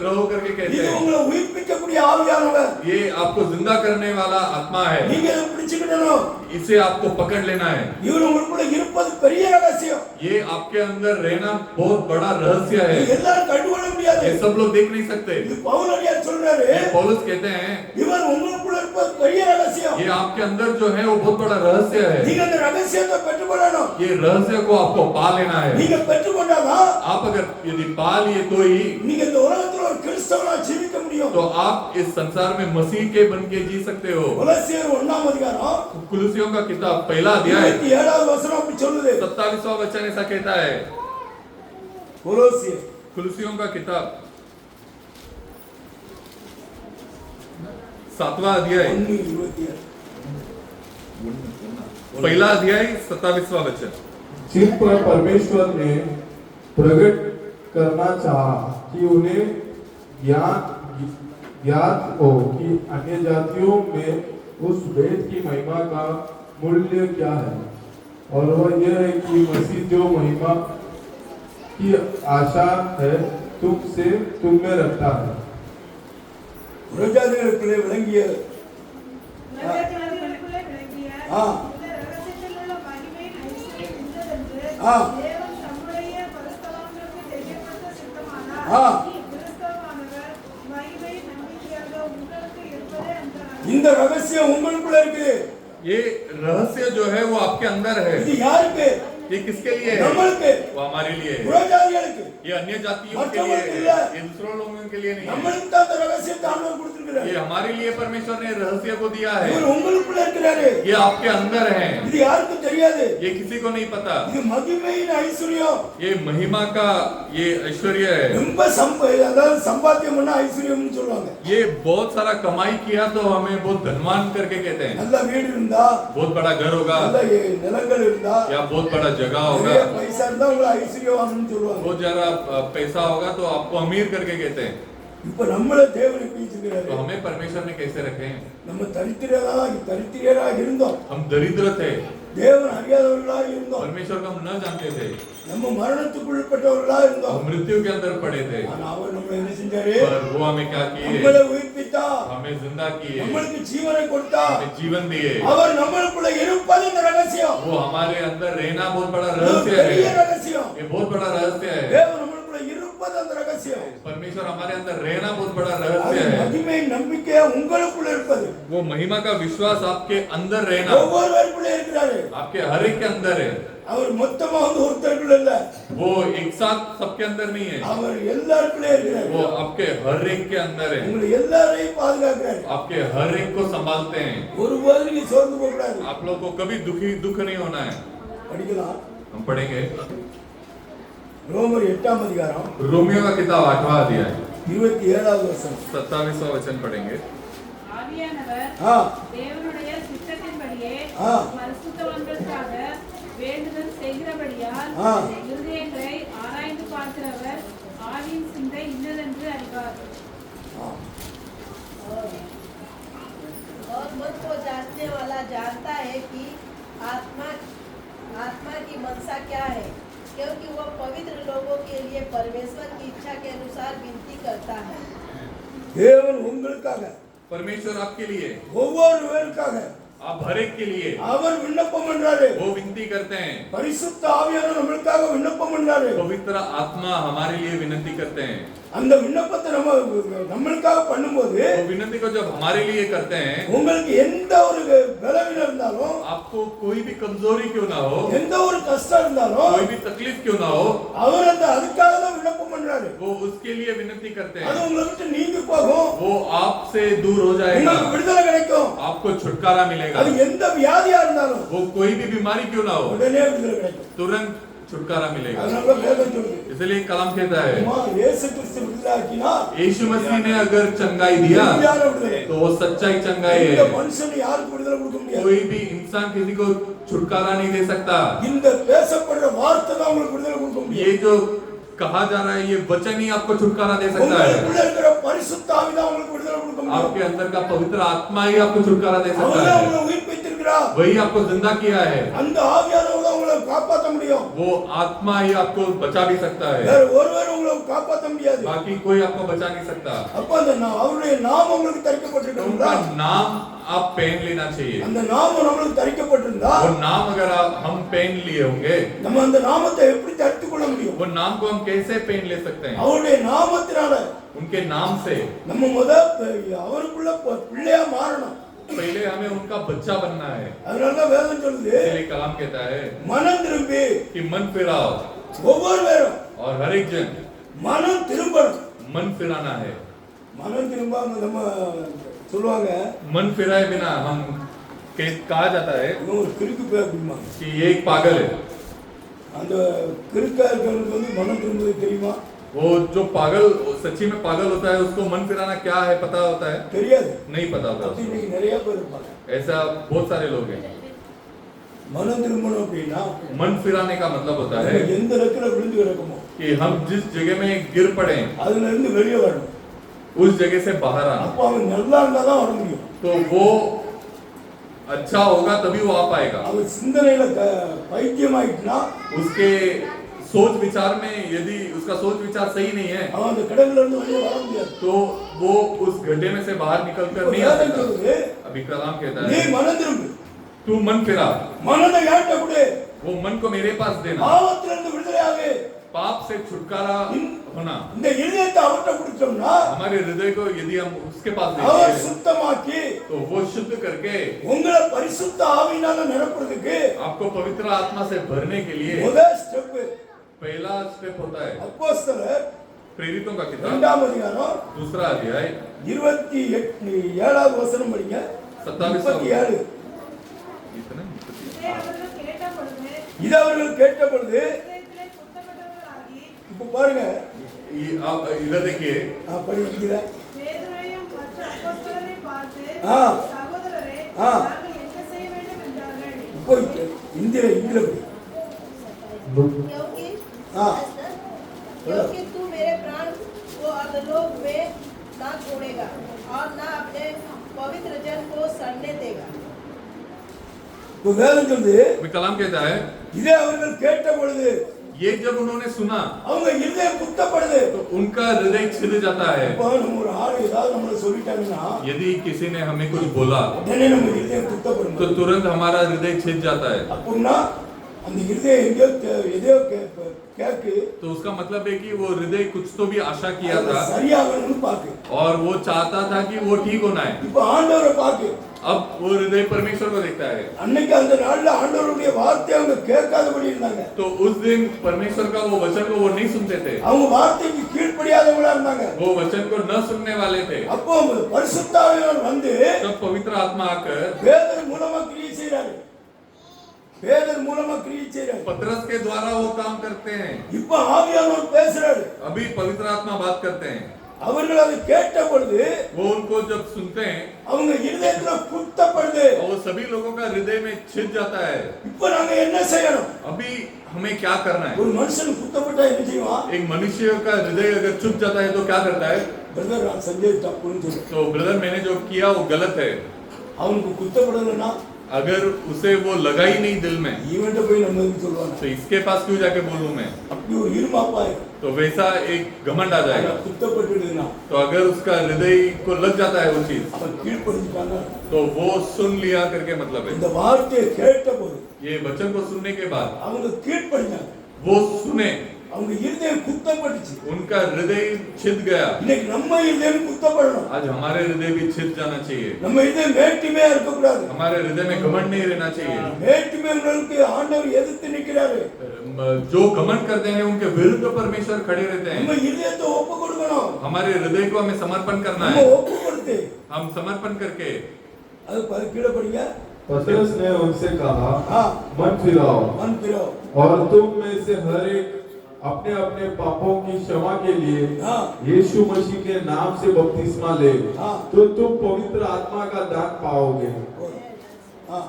रहो करके कहते இது हैं. உங்களை உயிர்ப்பிக்கக்கூடிய ஆவியானவர். ये आपको जिंदा करने वाला आत्मा है. நீங்க இதை பிடிச்சுக்கிடணும். इसे आपको पकड़ लेना है. இவர் உங்களுக்குள்ள இருப்பது பெரிய ரகசியம். ये आपके अंदर रहना बहुत बड़ा रहस्य है. இது எல்லாரும் கண்டுகொள்ள முடியாது. ये सब लोग देख नहीं सकते. இது பவுலடியார் சொல்றாரு. ये पौलुस कहते हैं இவர் உங்களுக்குள்ள இருப்பது பெரிய ரகசியம். ये आपके अंदर जो है वो बहुत बड़ा रहस्य है. நீங்க அந்த ரகசியத்தை பெற்றுக்கொள்ளணும். ये रहस्य को आपको पा लेना है. நீங்க பெற்றுக்கொண்டாதான் आप अगर यदि पा लिए तो ही நீங்க இந்த உலகத்துல ஒரு கிறிஸ்தவனா ஜீவிக்க முடியும். तो आप इस संसार में मसीह के बन के जी सकते हो. கொலோசியர் 1ஆம் அதிகாரம் कुलुसियों का किताब पहला अध्याय 27வது वचனம் அப்படி சொல்லுது. 27वां वचन ऐसा कहता है. கொலோசியர் कुलुसियों का किताब 7वां अध्याय 1:27 पहला अध्याय 27वां वचन. जिन पर परमेश्वर ने प्रकट करना चाहा कि उन्हें ज्ञात हो कि अन्य जातियों में उस वेद की महिमा का मूल्य क्या है और वो यह है कि मसीह जो महिमा की आशा है तुमसे तुम में रखता है। புறஜாதிகளுக்குள்ளே விளங்கிய பிரஜாதிகளுக்குள்ளே விளங்கிய ஆ. இந்த ரகசியத்திலுள்ள மகிமையின் ஐஸ்வர்யம் இன்னதென்று ஆ. தேவன் தம்முடைய பரிசுத்தவான்களுக்கு தெரியப்படுத்த சித்தமானார். ஆ. கிறிஸ்தவமானவர் மகிமையின் நம்பிக்கையாக உங்களுக்கு இருப்பதே அந்த இந்த ரகசியம் உங்களுக்குள்ள இருக்கு. ये रहस्य जो है वो आपके अंदर है। இது யாருக்கு? ये किसके लिए है? நம்மளுக்கு. वो हमारे लिए है। புறஜாதிகளுக்கு. ये अन्य जातियों के लिए மற்றவங்களுக்கு है, இல்ல. ये दूसरों लोगों के लिए नहीं है। நம்மளுக்கு தான் அந்த ரகசியத்தை ஆண்டவர் கொடுத்திருக்கிறார். ये हमारे लिए परमेश्वर ने रहस्य को दिया है। இவர் உங்களுக்குள்ள இருக்கிறாரு. ये आपके अंदर है। இது யாருக்கும் தெரியாது. ये किसी को नहीं पता। இது மகிமையின் ஐஸ்வர்யம். ये महिमा का ये ऐश्वर्य है। ரொம்ப அதாவது சம்பாத்தியம் பண்ண ஐஸ்வர்யம்னு சொல்லுவாங்க. ये बहुत सारा कमाई किया तो हमें बहुत धनवान करके कहते हैं। நல்ல வீடு இருந்தா, बहुत बड़ा घर होगा நல்ல நிலங்கள் இருந்தா, या बहुत बड़ा जगह होगा, நிறைய பைசா இருந்தா உங்களை ஐஸ்வர்யவான்னு சொல்லுவாங்க. बहुत ज्यादा पैसा होगा तो आपको अमीर करके कहते हैं। இப்ப நம்மள தேவன் எப்படி வச்சிருக்கிறாரு? तो हमें परमेश्वर ने कैसे रखे हैं? நம்ம தரித்திரராக இருந்தோம். हम दरिद्र थे, தேவன் அறியாதவர்களாக இருந்தோம். परमेश्वर को हम न जानते थे, நம்ம மரணத்துக்குள்பட்டவர்களாக இருந்தோம். हम मृत्यु के अंदर पड़े थे। ஆனா அவர் நம்மளை என்ன செஞ்சாரு? पर वो हमें क्या किए? நம்மளை உயிர்ப்பித்தா, हमें जिंदा किए, நம்மளுக்கு ஜீவனை கொடுத்தா. हमें जीवन दिए। அவர் நம்மளுக்குள்ள இருப்பது இந்த ரகசியம். वो हमारे अंदर रहना बहुत बड़ा இது रहस्य பெரிய है। ரகசியம். ये बहुत बड़ा रहस्य है। தேவன் நம்மளுக்குள்ள இருப்பது அந்த ரகசியம். परमेश्वर हमारे अंदर रहना बहुत बड़ा அது रहस्य है। மகிமை நம்பிக்கை உங்களுக்குள்ள இருப்பது. वो महिमा का विश्वास आपके अंदर रहना ஒவ்வொருவருக்குள்ள இருக்கிறாரு. आपके हर एक के अंदर है। அவர் மொத்தமா ஒருத்தருக்குள்ள இல்ல. वो एक साथ सबके अंदर नहीं है, அவர் எல்லாருக்குள்ளே இருக்கிறாரு. वो आपके हर एक के अंदर है। உங்களை எல்லாரையும் பாதுகாக்கிறாரு. आपके हर एक को संभालते हैं। ஒருபோதும் நீ சோர்ந்து போக கூடாது. आप लोग को कभी दुख नहीं होना है। படிக்கலாம். हम पढ़ेंगे ரோமர் 8ஆம் அதிகாரம் रोमियो का किताब 8वां अध्याय 27வது வசனம். 27वां वचन पढ़ेंगे। ஆவியானவர் ஆ தேவனுடைய சித்தத்தின்படியே ஆ. பரிசுத்தவான்களுக்காக வேண்டுதல் செய்கிறபடியால் ஆ. இருதயங்களை ஆராய்ந்து பார்க்கிறவர் ஆவியின் சிந்தை இன்னதென்று அறிவார். और मन को जानने वाला जानता है कि आत्मा की मनसा क्या है, क्योंकि वह पवित्र लोगों के लिए परमेश्वर की इच्छा के अनुसार विनती करता है। தேவன் உங்களுக்காக, परमेश्वर आपके लिए, ஒவ்வொருவருக்காக आप हर एक के लिए அவர் விண்ணப்பம் பண்றாரு. वो विनती करते हैं। பரிசுத்த ஆவியானவர் நம்மளுக்காக விண்ணப்பம் பண்றாரு. पवित्र आत्मा हमारे लिए विनती करते हैं। அந்த விண்ணப்பத்தை நம்மளுக்காக பண்ணும்போது वो विनती को जब हमारे लिए करते हैं, உங்களுக்கு எந்த ஒரு பலவீனம் இருந்தாலும், आपको कोई भी कमजोरी क्यों ना हो, எந்த ஒரு கஷ்டம் இருந்தாலும், कोई भी तकलीफ क्यों ना हो, அவர் அதுக்காக தான் விண்ணப்பம் பண்றாரு. वो उसके लिए विनती करते அது हैं। உங்களை விட்டு நீங்கி போகும். वो आपसे दूर हो जाएगा, உங்களுக்கு விடுதலை கிடைக்கும். आपको छुटकारा मिलेगा। அது எந்த வியாதியா இருந்தாலும் वो कोई भी बीमारी क्यों ना हो, உடனே விடுதலை கிடைக்கும். तुरंत छुटकारा मिलेगा। அதனால வேதம் சொல்லுது, इसलिए कलाम कहता है, அம்மா, இயேசு கிறிஸ்து விடுதலையாக்கினா यीशु मसीह ने अगर चंगाई दिया உண்மையான விடுதலை. तो वो सच्चाई चंगाई இந்த है। மனுஷன் யாருக்கு விடுதலை கொடுக்க முடியாது. कोई भी इंसान किसी को छुटकारा नहीं दे सकता। இந்த பேசப்படுற வார்த்தை தான் உங்களுக்கு விடுதலை கொடுக்க முடியும். ये जो कहा जा रहा है, ये वचन ही आपको छुटकारा दे सकता है। உங்களுக்குள்ள இருக்கிற பரிசுத்த ஆவி தான் உங்களுக்கு விடுதலை கொடுக்க முடியும். आपके अंदर का पवित्र आत्मा ही आपको छुटकारा दे सकता அவர் தான் है। உங்களை உயிர்ப்பித்திருக்கிறார். वही आपको जिंदा किया है। அந்த ஆவியானவர் தான் உங்களை காப்பாற்ற முடியும். वो आत्मा ही आपको बचा भी सकता है, வேற ஒருவர் உங்களை காப்பாற்ற முடியாது. बाकी कोई आपको बचा नहीं सकता। அப்ப அந்த அவருடைய நாமம் உங்களுக்கு तो தரிக்கப்பட்டிருக்கிறதா? उनका नाम आप पहन लेना चाहिए। அந்த நாமம் நம்மளுக்கு தரிக்கப்பட்டிருந்தா वो नाम अगर हम पहन लिए होंगे, நம்ம அந்த நாமத்தை எப்படி தரித்துக் கொள்ள முடியும்? वो नाम को हम कैसे पहन ले सकते हैं? அவருடைய நாமத்தினால उनके नाम से நம்ம அவருக்குள்ள பிள்ளையா மாறணும். पहले हमें उनका बच्चा बनना है। அதனால வேதம் சொல்லுது, इसलिए कलाम कहता है மனம் திரும்பி कि मन फिराओ, ஒவ்வொருவரும் और हर एक जन மனம் திரும்பணும். मन फिराना है। மனம் திரும்பாம நம்ம சொல்லுவாங்க, मन फिराए बिना हम कहा जाता है இவன் ஒரு கிறுக்கு போய் அப்படிமா. कि ये एक पागल है। அந்த கிறுக்கா இருக்கிறவனுக்கு மனம் திரும்புவது தெரியுமா? वो जो पागल सच्ची में पागल होता है, उसको मन फिराना क्या है पता होता है? தெரியாது. नहीं पता होता அப்படி उसको। இன்னைக்கு நிறைய பேர் இருப்பாங்க. ऐसा बहुत सारे लोग हैं। மனம் திரும்பணும் அப்படின்னா मन फिराने का मतलब होता है நம்ம எந்த இடத்துல விழுந்து கிடக்குமோ कि हम जिस जगह में गिर पड़े அதுல இருந்து வெளியே வரணும். उस जगह से बाहर आना। அப்ப அவன் நல்லா இருந்தா தான் வர முடியும். तो वो अच्छा होगा तभी वो आ पाएगा। அவர் சிந்தனையில பைத்தியமாயிட்டுனா उसके सोच विचार में यदि उसका सोच विचार सही नहीं है அவன் அந்த கடல்ல இருந்து வெளியே வர முடியாது. तो वो उस गड्ढे में से बाहर निकल कर नहीं आ सकता। अभी कलाम कहता நீ है மனம் திரும்பு, तू मन फिरा, மனதை யார்ட்ட கொடு, वो मन को मेरे पास देना, பாவத்திலிருந்து விடுதலையாகு. पाप से छुटकारा होना। இந்த இதயத்தை அவர்ட்ட கொடுத்தோம்னா हमारे हृदय को यदि हम उसके पास அவர் देंगे சுத்தமாக்கி तो वो शुद्ध करके உங்களை பரிசுத்த ஆவியினால நிரப்புறதுக்கு आपको पवित्र आत्मा से भरने के लिए முதல் ஸ்டெப் पहला स्टेप होता है அப்போஸ்தலர் प्रेरितों का किताब 2ஆம் அதிகாரம் 2 अध्याय 27வது வசனம் படிங்க. 37 इतना இதை அவர்கள் கேட்ட பொழுது இது அவர்கள் கேட்ட பொழுது இதயத்திலே குத்தப்பட்டவர்களாகி இப்ப பாருங்க, आप इधर देखिए படிக்கிற பேதுருவையும் மற்ற அப்போஸ்தலரையும் பார்த்து ஆ. சகோதரரே ஆ. நாங்கள் என்ன செய்ய வேண்டும் என்றார்கள். இப்போ இந்திர படி क्योंकि हाँ। क्योंकि तू मेरे प्राण को अधोलोक में ना छोड़ेगा और ना अपने पवित्र जन को सड़ने देगा। இப்போ வேதம் சொல்லுது, अभी कलाम कहता है இதை அவர்கள் கேட்ட பொழுது ये जब उन्होंने सुना அவங்க இதயம் குத்தப்படுது. तो उनका हृदय छिद जाता है। இப்போ நம்ம ஒரு ஆள் ஏதாவது நம்மள சொல்லிட்டாங்கன்னா यदि किसी ने हमें कुछ बोला உடனே நம்ம இதயம் குத்தப்படும். तो तुरंत हमारा हृदय छिद जाता है। அப்படின்னா அந்த இதயம் எதையோ கேக்கு तो उसका मतलब है कि वो हृदय कुछ तो भी आशा किया था சரியாகணும்னு பாக்கு. और वो चाहता था कि वो ठीक होना है। இப்போ ஆண்டவரை பாக்கு. अब वो हृदय परमेश्वर को देखता है। அன்னைக்கு அந்த நாள்ல ஆண்டவருடைய வார்த்தையை அவங்க கேட்காதபடி இருந்தாங்க. तो उस दिन परमेश्वर का वो वचन को वो नहीं सुनते थे, அவங்க வார்த்தைக்கு கீழ்ப்படியாதவங்களா இருந்தாங்க. वो वचन को न सुनने वाले थे। அப்போ பரிசுத்த ஆவியானவர் வந்து तब पवित्र आत्मा आकर பேதர் மூலமா கிரியை செய்றாரு. பேதர் மூலமா கிரியை செய்றாரு. पतरस के द्वारा वो काम करते हैं। இப்போ ஆவியானவர் பேசுறாரு. अभी पवित्र आत्मा बात करते हैं। அவர்கள் அதை கேட்ட பொழுது वो उनको जब सुनते हैं அவங்க இதயத்துல குத்தப்படுது. और वो सभी लोगों का हृदय में छिद जाता है। இப்போ நாங்க என்ன செய்யணும்? अभी हमें क्या करना है? ஒரு மனுஷன் குத்தப்பட்டா என்ன செய்வான்? एक मनुष्य का हृदय अगर चुप जाता है तो क्या करता है? பிரதர் சஞ்சய் தப்புன்னு சொல்லு. तो ब्रदर मैंने जो किया वो गलत है। அவனுக்கு குத்தப்படலன்னா अगर उसे वो लगा ही नहीं दिल में ஈவென்ட் போய் நம்ம எதுக்கு சொல்லுவாங்க? तो इसके पास क्यों जाके बोलूं मैं? அப்படி ஒரு இருமாப்பா तो वैसा एक घमंड आ जाएगा। குத்தப்பட்டுடுனா तो अगर उसका हृदय को लग जाता है वो चीज அவன் கீழ்ப்படிஞ்சிட்டாங்க. तो वो सुन लिया करके मतलब है இந்த வார்த்தையை கேட்ட போது ये वचन को सुनने के बाद அவங்க கீழ்ப்படிஞ்சாங்க. वो सुने, அவங்க இருதயம் குத்தப்பட்டுச்சு. उनका हृदय छिद गया। இன்னைக்கு நம்ம இருதயம் குத்தப்படணும். आज हमारे हृदय भी छिद जाना चाहिए। நம்ம இதயம் மேட்டிமையா இருக்கக்கூடாது. हमारे हृदय में घमंड नहीं रहना चाहिए। மேட்டிமைகளுக்கு ஆண்டவர் எதிர்த்து நிக்கிறாரு. जो घमंड करते हैं उनके विरुद्ध परमेश्वर खड़े रहते நம்ம हैं। இதயத்தை ஒப்பு கொடுக்கணும். हमारे हृदय को हमें समर्पण करना நம்ம है। ஒப்பு கொடுத்து हम समर्पण करके அது கீழே படிங்க. पतरस ने उनसे कहा, हाँ। मन फिराओ मन फिराओ और तुम में से हर एक अपने अपने पापों की क्षमा के लिए हाँ। यीशु मसीह के नाम से बपतिस्मा ले, हाँ। तो तुम पवित्र आत्मा का दान पाओगे। हाँ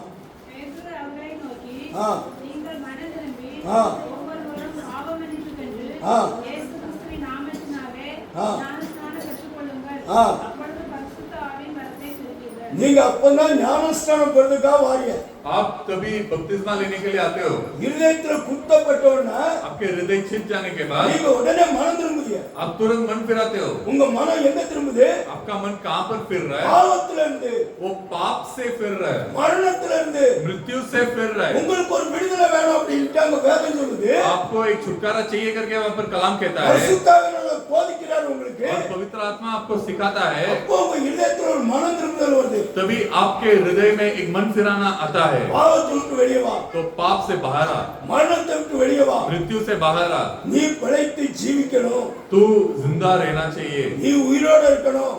பேதுரு அவர்களை நோக்கி ஆ. நீங்கள் மனம் திரும்பி ஆ. ஒவ்வொருவரும் பாவம் மன்னிப்புக்கென்று ஆ. இயேசு கிறிஸ்துவின் நாமத்தினாலே ஆ. ஞானஸ்நானம் பெற்றுக்கொள்ளுங்கள். ஆ. அப்பொழுது பரிசுத்த ஆவியின் வரத்தை பெறுவீர்கள். நீங்க அப்பதான் ஞானஸ்நானம் பெறதுக்காக வாரிய. आप तभी बपतिस्मा लेने के लिए आते हो। இருதயத்துல குத்தப்பட்டவனா आपके हृदय छिद जाने के बाद நீங்க உடனே மனம் திரும்புதிய. आप तुरंत मन फिराते हो। உங்க மனம் எங்க திரும்புது? आपका मन कहाँ पर फिर रहा है? பாவத்துல இருந்து, वो पाप से फिर रहा है, மரணத்துல இருந்து. मृत्यु से फिर रहा है। உங்களுக்கு ஒரு விடுதலை வேணும் அப்படின்ட்டு அங்க வேதம் சொல்லுது. आपको एक छुटकारा चाहिए करके वहाँ पर कलाम कहता है பரிசுத்தாவியானவர் போதிக்கிறார் உங்களுக்கு. और पवित्र आत्मा आपको सिखाता है। அப்போ உங்க இருதயத்துல ஒரு மனம் திரும்புதல் வருது. तभी आपके हृदय में एक मन फिराना आता है। பாவத்தை விட்டு வெளியே வா. तो पाप से बाहर आ, மரணத்தை விட்டு வெளியே வா. मृत्यु से बाहर आ। நீ பிழைத்து ஜீவிக்கணும். तू जिंदा रहना चाहिए, நீ உயிரோட இருக்கணும்.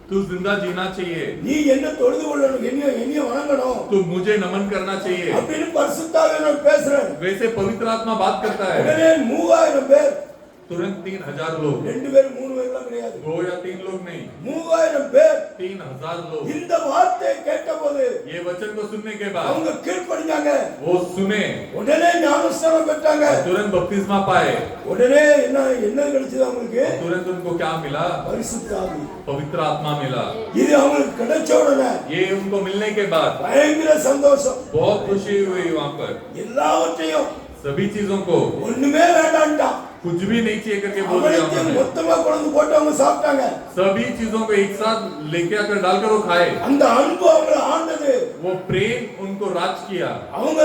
तू जिंदा जीना चाहिए, நீ என்ன தொழுது கொள்ளணும், என்னைய வணங்கணும் तू मुझे नमन करना चाहिए। அப்படின்னு பரிசுத்தாவியானவர் பேசுறாரு. वैसे पवित्र आत्मा बात करता है। உடனே 3000 பேர் तुरंत 3000 लोग, 2 பேர் 3 பேர்லாம் கிடையாது, 2 या 3 लोग नहीं, 3000 பேர் 3000 लोग இந்த வார்த்தையை கேட்டபோது ये वचन को सुनने के बाद அவங்க கீழ்ப்படிஞ்சாங்க, वो सुने, உடனே ஞானஸ்நானம் பெற்றாங்க, तुरंत बपतिस्मा पाए, உடனே என்ன கிடைச்சது அவங்களுக்கு? तुरंत उनको क्या मिला? பரிசுத்த ஆவி. पवित्र आत्मा मिला। இது அவங்களுக்கு கிடைச்ச உடனே ये उनको मिलने के बाद பயங்கர சந்தோஷம், बहुत खुशी हुई वहां पर, எல்லாவற்றையும் सभी चीजों को ஒண்ணுமே வேண்டாம்ட்டான், कुछ भी नहीं चाहिए करके बोल दिया அவங்களுக்கு उन्होंने, மொத்தமா கொண்டு போட்டு அவங்க சாப்பிட்டாங்க, सभी चीजों को एक साथ लेके आकर डालकर वो खाए, அந்த அன்பு அவங்களை ஆண்டது, वो प्रेम उनको राज किया, அவங்க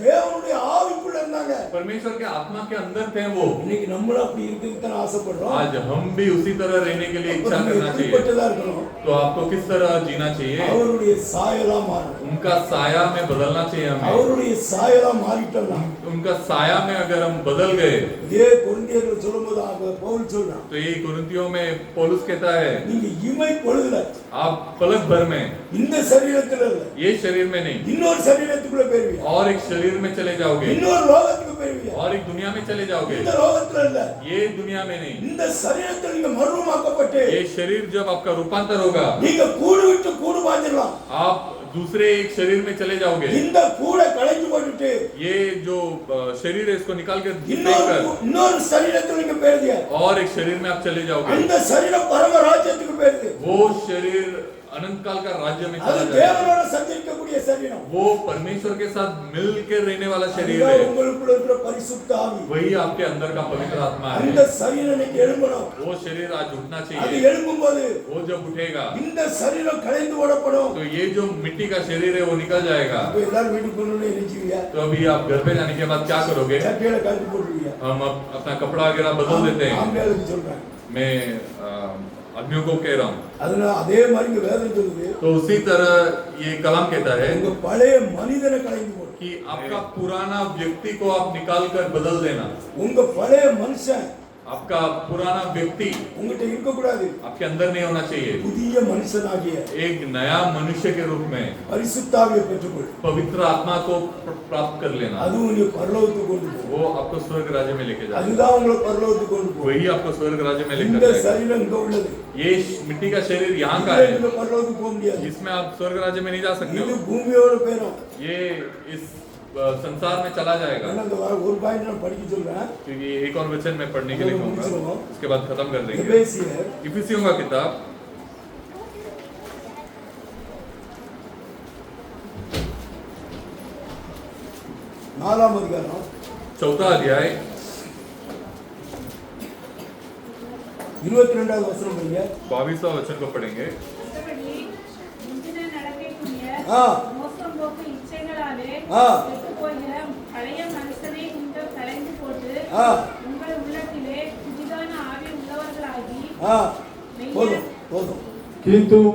தேவனுடைய ஆவிக்குள்ள இருந்தாங்க। परमेश्वर के आत्मा के अंदर थे वो। இன்னைக்கு நம்மளும் அப்படி இருக்கிறதுக்கு ஆசைப்படுறோம், आज हम भी उसी तरह रहने के लिए इच्छा करना चाहिए। எப்படிப்பட்டதா இருக்கணும்? तो आपको किस तरह जीना चाहिए? அவருடைய சாயலா மாறணும், उनका साया में बदलना चाहिए हमें। அவருடைய சாயலா மாறிட்டோம்னா उनका साया में अगर हम बदल गए, இதே கொரிந்தியர்கள் சொல்லும்போது பவுல் சொல்றான், तो ये कुरिन्थियों में पौलुस कहता है, நீங்க இமை பொழுதுல आप पलक भर में, இந்த சரீரத்துல இல்ல, ये शरीर में नहीं, இன்னொரு சரீரத்துக்குள்ள போயிருவீங்க, और एक शरीर में चले जाओगे, இன்னொரு லோகத்துக்கு போயிருவீங்க, और एक दुनिया में चले जाओगे। இந்த லோகத்துல இல்ல, ये दुनिया में नहीं, இந்த சரீரத்துல நீங்க மறுரூபமாக்கப்பட்டு ये शरीर जब आपका रूपांतर होगा, நீங்க கூடு விட்டு கூடு பாஞ்சிடலாம், आप दूसरे एक शरीर में चले जाओगे। இந்த கூட களைஞ்சு போட்டுட்டு ये जो शरीर है इसको निकाल कर இன்னொரு சரீரத்துல நீங்க போயிருங்க, और एक शरीर में आप चले जाओगे। அந்த சரீரம் பரம ராஜ்யத்துக்கு போயிருது, वो शरीर अनंत काल का राज्य में அது चला जाएगा। தேவனோட சஞ்சரிக்கக்கூடிய சரீரம், वो परमेश्वर के साथ मिलकर रहने वाला शरीर அதுதான் है, உங்களுக்குள்ள இருக்கிற பரிசுத்த ஆவி, वही आपके अंदर का पवित्र आत्मा அந்த है। சரீரம் இன்னைக்கு எழும்பணும், वो शरीर आज उठना அது चाहिए। எழும்பும்போது वो जब उठेगा இந்த சரீரம் களைந்து ஓடப்படும்। तो ये जो मिट्टी का शरीर है वो निकल जाएगा। இப்ப எல்லாரும் வீட்டுக்கு போகணும்னு நினைச்சுவியா? तो अभी आप घर पे जाने के बाद क्या करोगे? சட்டையில கழட்டி போட்டுருவியா? हम अपना कपड़ा वगैरह बदल देते हैं। ஆம்பளைகளுக்கு சொல்றேன், मैं आदमियों को कह रहा हूँ। அதனால அதே மாதிரி இங்க வேதம் சொல்லுது, तो उसी तरह ये कलाम कहता है உங்க பழைய மனிதனை களைந்து போடு, कि आपका पुराना व्यक्ति को आप निकाल कर बदल देना। உங்க பழைய மனுஷன் आपका पुराना व्यक्ति உங்ககிட்ட இருக்க கூடாது, आपके अंदर नहीं होना चाहिए। புதிய மனுஷனாகிய एक नया मनुष्य के रूप में பரிசுத்தாவியை பெற்றுக்கொள், पवित्र आत्मा को प्राप्त कर लेना। அது உங்களை பரலோகத்துக்கு கொண்டு போகும், वो आपको स्वर्ग राज्य में लेके जाएगा। அதுதான் உங்களை பரலோகத்துக்கு கொண்டு போகும்। वही आपको स्वर्ग राज्य में लेकर இந்த जाएगा। சரீரம் இங்க உள்ளது, ये मिट्टी का शरीर यहाँ का है, நீங்க பரலோகத்துக்கு போக முடியாது, जिसमें आप स्वर्ग राज्य में नहीं जा सकते இது हो। பூமியோட பேரும்। ये इस संसार में चला जाएगा। அந்த ஒரு பாயிண்ட் நான் படிக்க சொல்றேன், क्योंकि एक और वचन मैं पढ़ने के लिए कहूंगा, उसके बाद खत्म कर देंगे। எபேசியர் इफिसियों का किताब 4ஆம் அதிகாரம் 4वां अध्याय 22வது வசனம் படிங்க। 22वां वचन को पढ़ेंगे। மற்றபடி முந்தின நடக்கைக்குரிய ஆ. மோசம் போக்கு இச்சைகளாலே ஆ. கெட்டுப்போகிற பழைய மனுஷனை நீங்கள் களைந்து போட்டு ஆ. உங்கள் உள்ளத்திலே புதிதான ஆவி உள்ளவர்களாகி போதும் कि तुम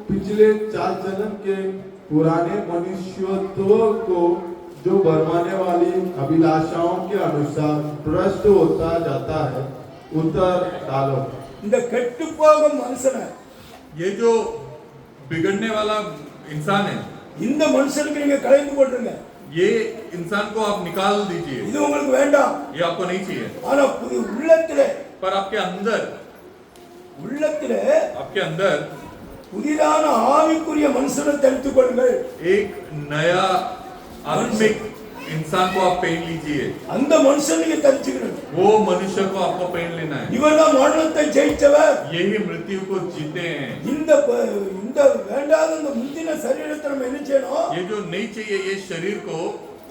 पिछले 4 जन्म के पुराने मनुष्यत्व को जो बरमाने वाली अभिलाषाओं के अनुसार भ्रष्ट होता जाता है उतर डालो। இந்த கெட்டு போகும் மனுஷனை, ये जो बिगड़ने वाला इंसान है, இந்த மனுஷனுக்கு நீங்க களைந்து போட்டுருங்க, ये इंसान को आप निकाल दीजिए। இது உங்களுக்கு வேண்டாம், ये आपको नहीं चाहिए। ஆனா புது உள்ளத்திலே पर आपके अंदर புதிதான ஆவிக்குரிய மனுஷனை தெரிந்து கொள்ளுங்கள், एक नया आत्मिक इंसान को आप पहन लीजिए। அந்த மனுஷனை நீங்க தெரிஞ்சுக்கணும், वो मनुष्य को आपको पहन लेना है। இவர்தான் மரணத்தை ஜெயித்தவர், यही मृत्यु को जीते हैं। இந்த வேண்டாத இந்த முந்தின சரீரத்தை நம்ம என்ன செய்யணும்? ये जो नहीं चाहिए ये शरीर को,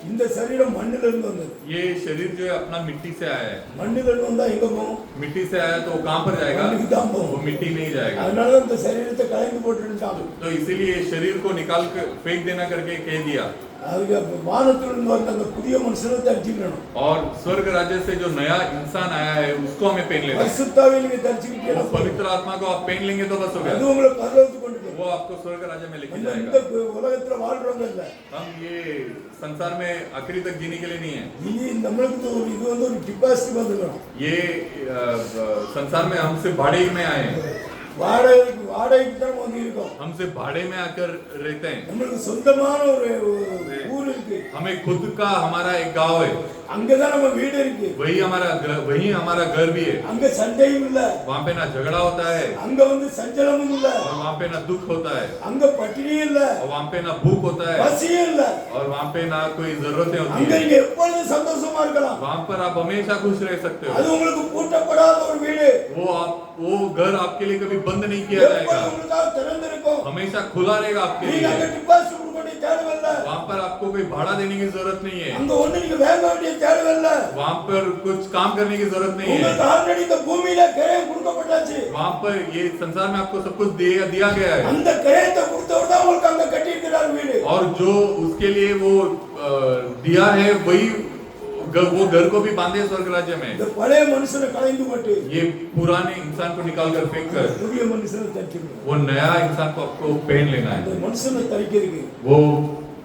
இந்த சரீரம் மண்ணில இருந்து வந்தது, ये शरीर जो है अपना मिट्टी से आया है। மண்ணில இருந்து வந்தா எங்க போகும்? मिट्टी से आया तो वो कहाँ पर जाएगा? மண்ணுக்கு தான் போகும்। वो मिट्टी नहीं जाएगा। அதனால இந்த சரீரத்தை களைந்து போட்டுட்டாங்க, तो इसीलिए शरीर को निकाल कर फेंक देना करके कह दिया। அதுக்கு வானத்திலிருந்து வந்த அந்த புதிய மனுஷனை தெரிஞ்சுக்கணும், और स्वर्ग राज्य से जो नया इंसान आया है उसको हमें पहन लेना है। பரிசுத்தாவை நீங்க தெரிஞ்சுக்கிட்டீங்கன்னா वो पवित्र आत्मा को आप पहन लेंगे तो बस हो அது गया। உங்களை பரலோகத்துக்கு கொண்டு போகும்। वो आपको स्वर्ग राज्य में लेके இந்த जाएगा। உலகத்துல வாழ்றவங்க இல்ல, हम ये संसार में आखिरी तक जीने के लिए नहीं है। இனி நம்மளுக்கு இது வந்து ஒரு டிபாசிட் வந்துடும், ये संसार में हमसे भाड़े में आए हैं, வாடகைக்கு தான் வந்து இருக்கோம், हमसे भाड़े में आकर रहते हैं। நம்மளுக்கு சொந்தமான ஒரு ஊர் இருக்கு, இருக்கு. हमें खुद का हमारा एक गांव है, அங்கதான் நம்ம வீடு இருக்கு. वही हमारा घर भी है. அங்க சண்டையும் இல்ல. वहाँ पे ना झगड़ा होता है அங்க வந்து சஞ்சலமும் இல்ல. और वहाँ पे ना दुख होता है அங்க பட்டினியும் இல்ல. और वहाँ पे ना भूख होता है பசியும் இல்ல. और वहाँ पे ना कोई जरूरतें होती அங்க है. நீங்க எப்பொழுதும் சந்தோஷமா இருக்கலாம். वहाँ पर आप हमेशा खुश रह सकते அது हो. உங்களுக்கு பூட்டப்படாத ஒரு வீடு. वो घर आपके लिए कभी बंद नहीं किया எப்பொழுதும் जाएगा, உங்களுக்காக திறந்திருக்கும். हमेशा खुला रहेगा आपके நீங்க அங்க लिए. டிபாசிட் கொடுக்க தேவையில்ல. वहाँ पर आपको कोई भाड़ा देने की जरूरत नहीं है, அங்க ஒண்ணு நீங்க வேங்க வேண்டிய தேவையில்ல. वहाँ पर कुछ काम करने की जरूरत नहीं है. உங்களுக்கு ஆல்ரெடி இந்த பூமியில கிரயம் கொடுக்கப்பட்டாச்சு. वहाँ पर ये संसार में आपको सब कुछ दिया गया है, அந்த கிரயத்தை கொடுத்தவர் தான் உங்களுக்கு அங்க கட்டி இருக்கிறார் வீடு. और जो उसके लिए वो दिया है वही वो घर को भी बांधे स्वर्ग राज्य में. இந்த பழைய மனுஷனை களைந்து போட்டு ये पुराने इंसान को निकाल कर फेंक कर புதிய மனுஷனை தரிக்கணும். वो नया इंसान को आपको पहन लेना இந்த है. மனுஷனை தரிக்கிறதுக்கு वो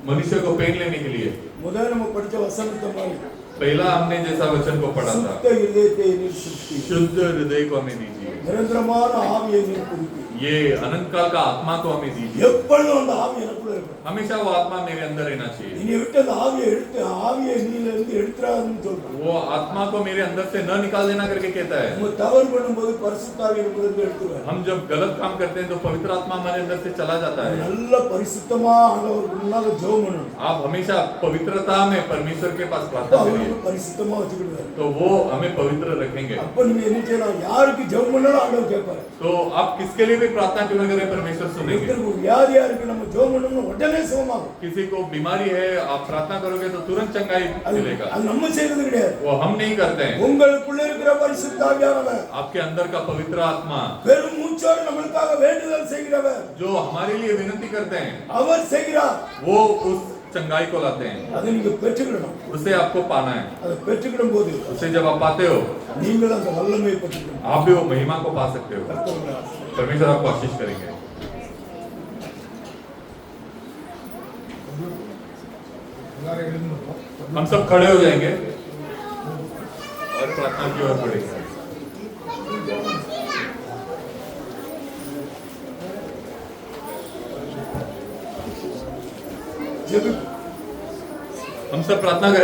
मनुष्य को पहन लेने के लिए முதல்ல நம்ம படிச்ச வசனத்தை மாதிரி पहला हमने जैसा वचन को पढ़ा था, சுத்த இதயத்தை நீர் சுத்தி शुद्ध हृदय को हमें दीजिए, நிரந்தரமான ஆவியை நீர் கொடுப்பீர். ये अनंत काल का आत्मा को हमें दीजिए. எப்பொழுதும் அந்த ஆவி எனக்குள்ள இருக்கும். हमेशा वो आत्मा मेरे अंदर रहना चाहिए. நீ விட்டு அந்த ஆவியை நீல இருந்து எடுத்துறாதுன்னு சொல்றான். वो आत्मा को मेरे अंदर से न निकाल देना करके कहता है. நம்ம தவறு பண்ணும்போது பரிசுத்த ஆவி நமக்குள்ள இருந்து எடுத்துறாரு. हम जब गलत काम करते हैं तो पवित्र आत्मा हमारे अंदर से चला जाता है. நல்ல பரிசுத்தமா ஆண்டவருக்கு முன்னால ஜெபம் பண்ணணும். आप हमेशा पवित्रता में परमेश्वर के पास அப்ப प्रार्थना அவருக்கு करिए, பரிசுத்தமா வச்சுக்கிடுவாரு. तो वो हमें पवित्र रखेंगे. அப்ப நீங்க என்ன செய்யலாம்? யாருக்கு ஜெபம் பண்ணாலும் ஆண்டவர் கேட்பாரு. तो आप किसके लिए भी प्रार्थना क्यों न करें, परमेश्वर सुनेंगे. ஒருத்தருக்கு ஒரு வியாதியா இருக்கு, நம்ம ஜெபம் பண்ணோம்னா உடனே சுகமாகும். किसी को बीमारी है, आप प्रार्थना करोगे तो तुरंत चंगाई मिलेगा. அது நம்ம செய்யறது கிடையாது. वो हम नहीं करते हैं. உங்களுக்குள்ள இருக்கிற பரிசுத்த ஆவியானவர் आपके अंदर का पवित्र आत्मा பெரும் மூச்சோடு நம்மளுக்காக வேண்டுதல் செய்கிறவர், जो हमारे लिए विनती करते हैं, அவர் செய்கிறார். वो उस चंगाई को लाते हैं. அதை நீங்க பெற்றுக்கணும். उसे आपको पाना है. அதை பெற்றுக்கிடும் போது उसे जब आप पाते हो, நீங்களும் அந்த வல்லமையை பெற்றுக்கணும். आप भी वो महिमा को पा सकते हो. परमेश्वर आपको आशीष करेंगे. हम सब खड़े हो जाएंगे और प्रार्थना की ओर बढ़ेंगे. ஜெபி हम सब प्रार्थना करें.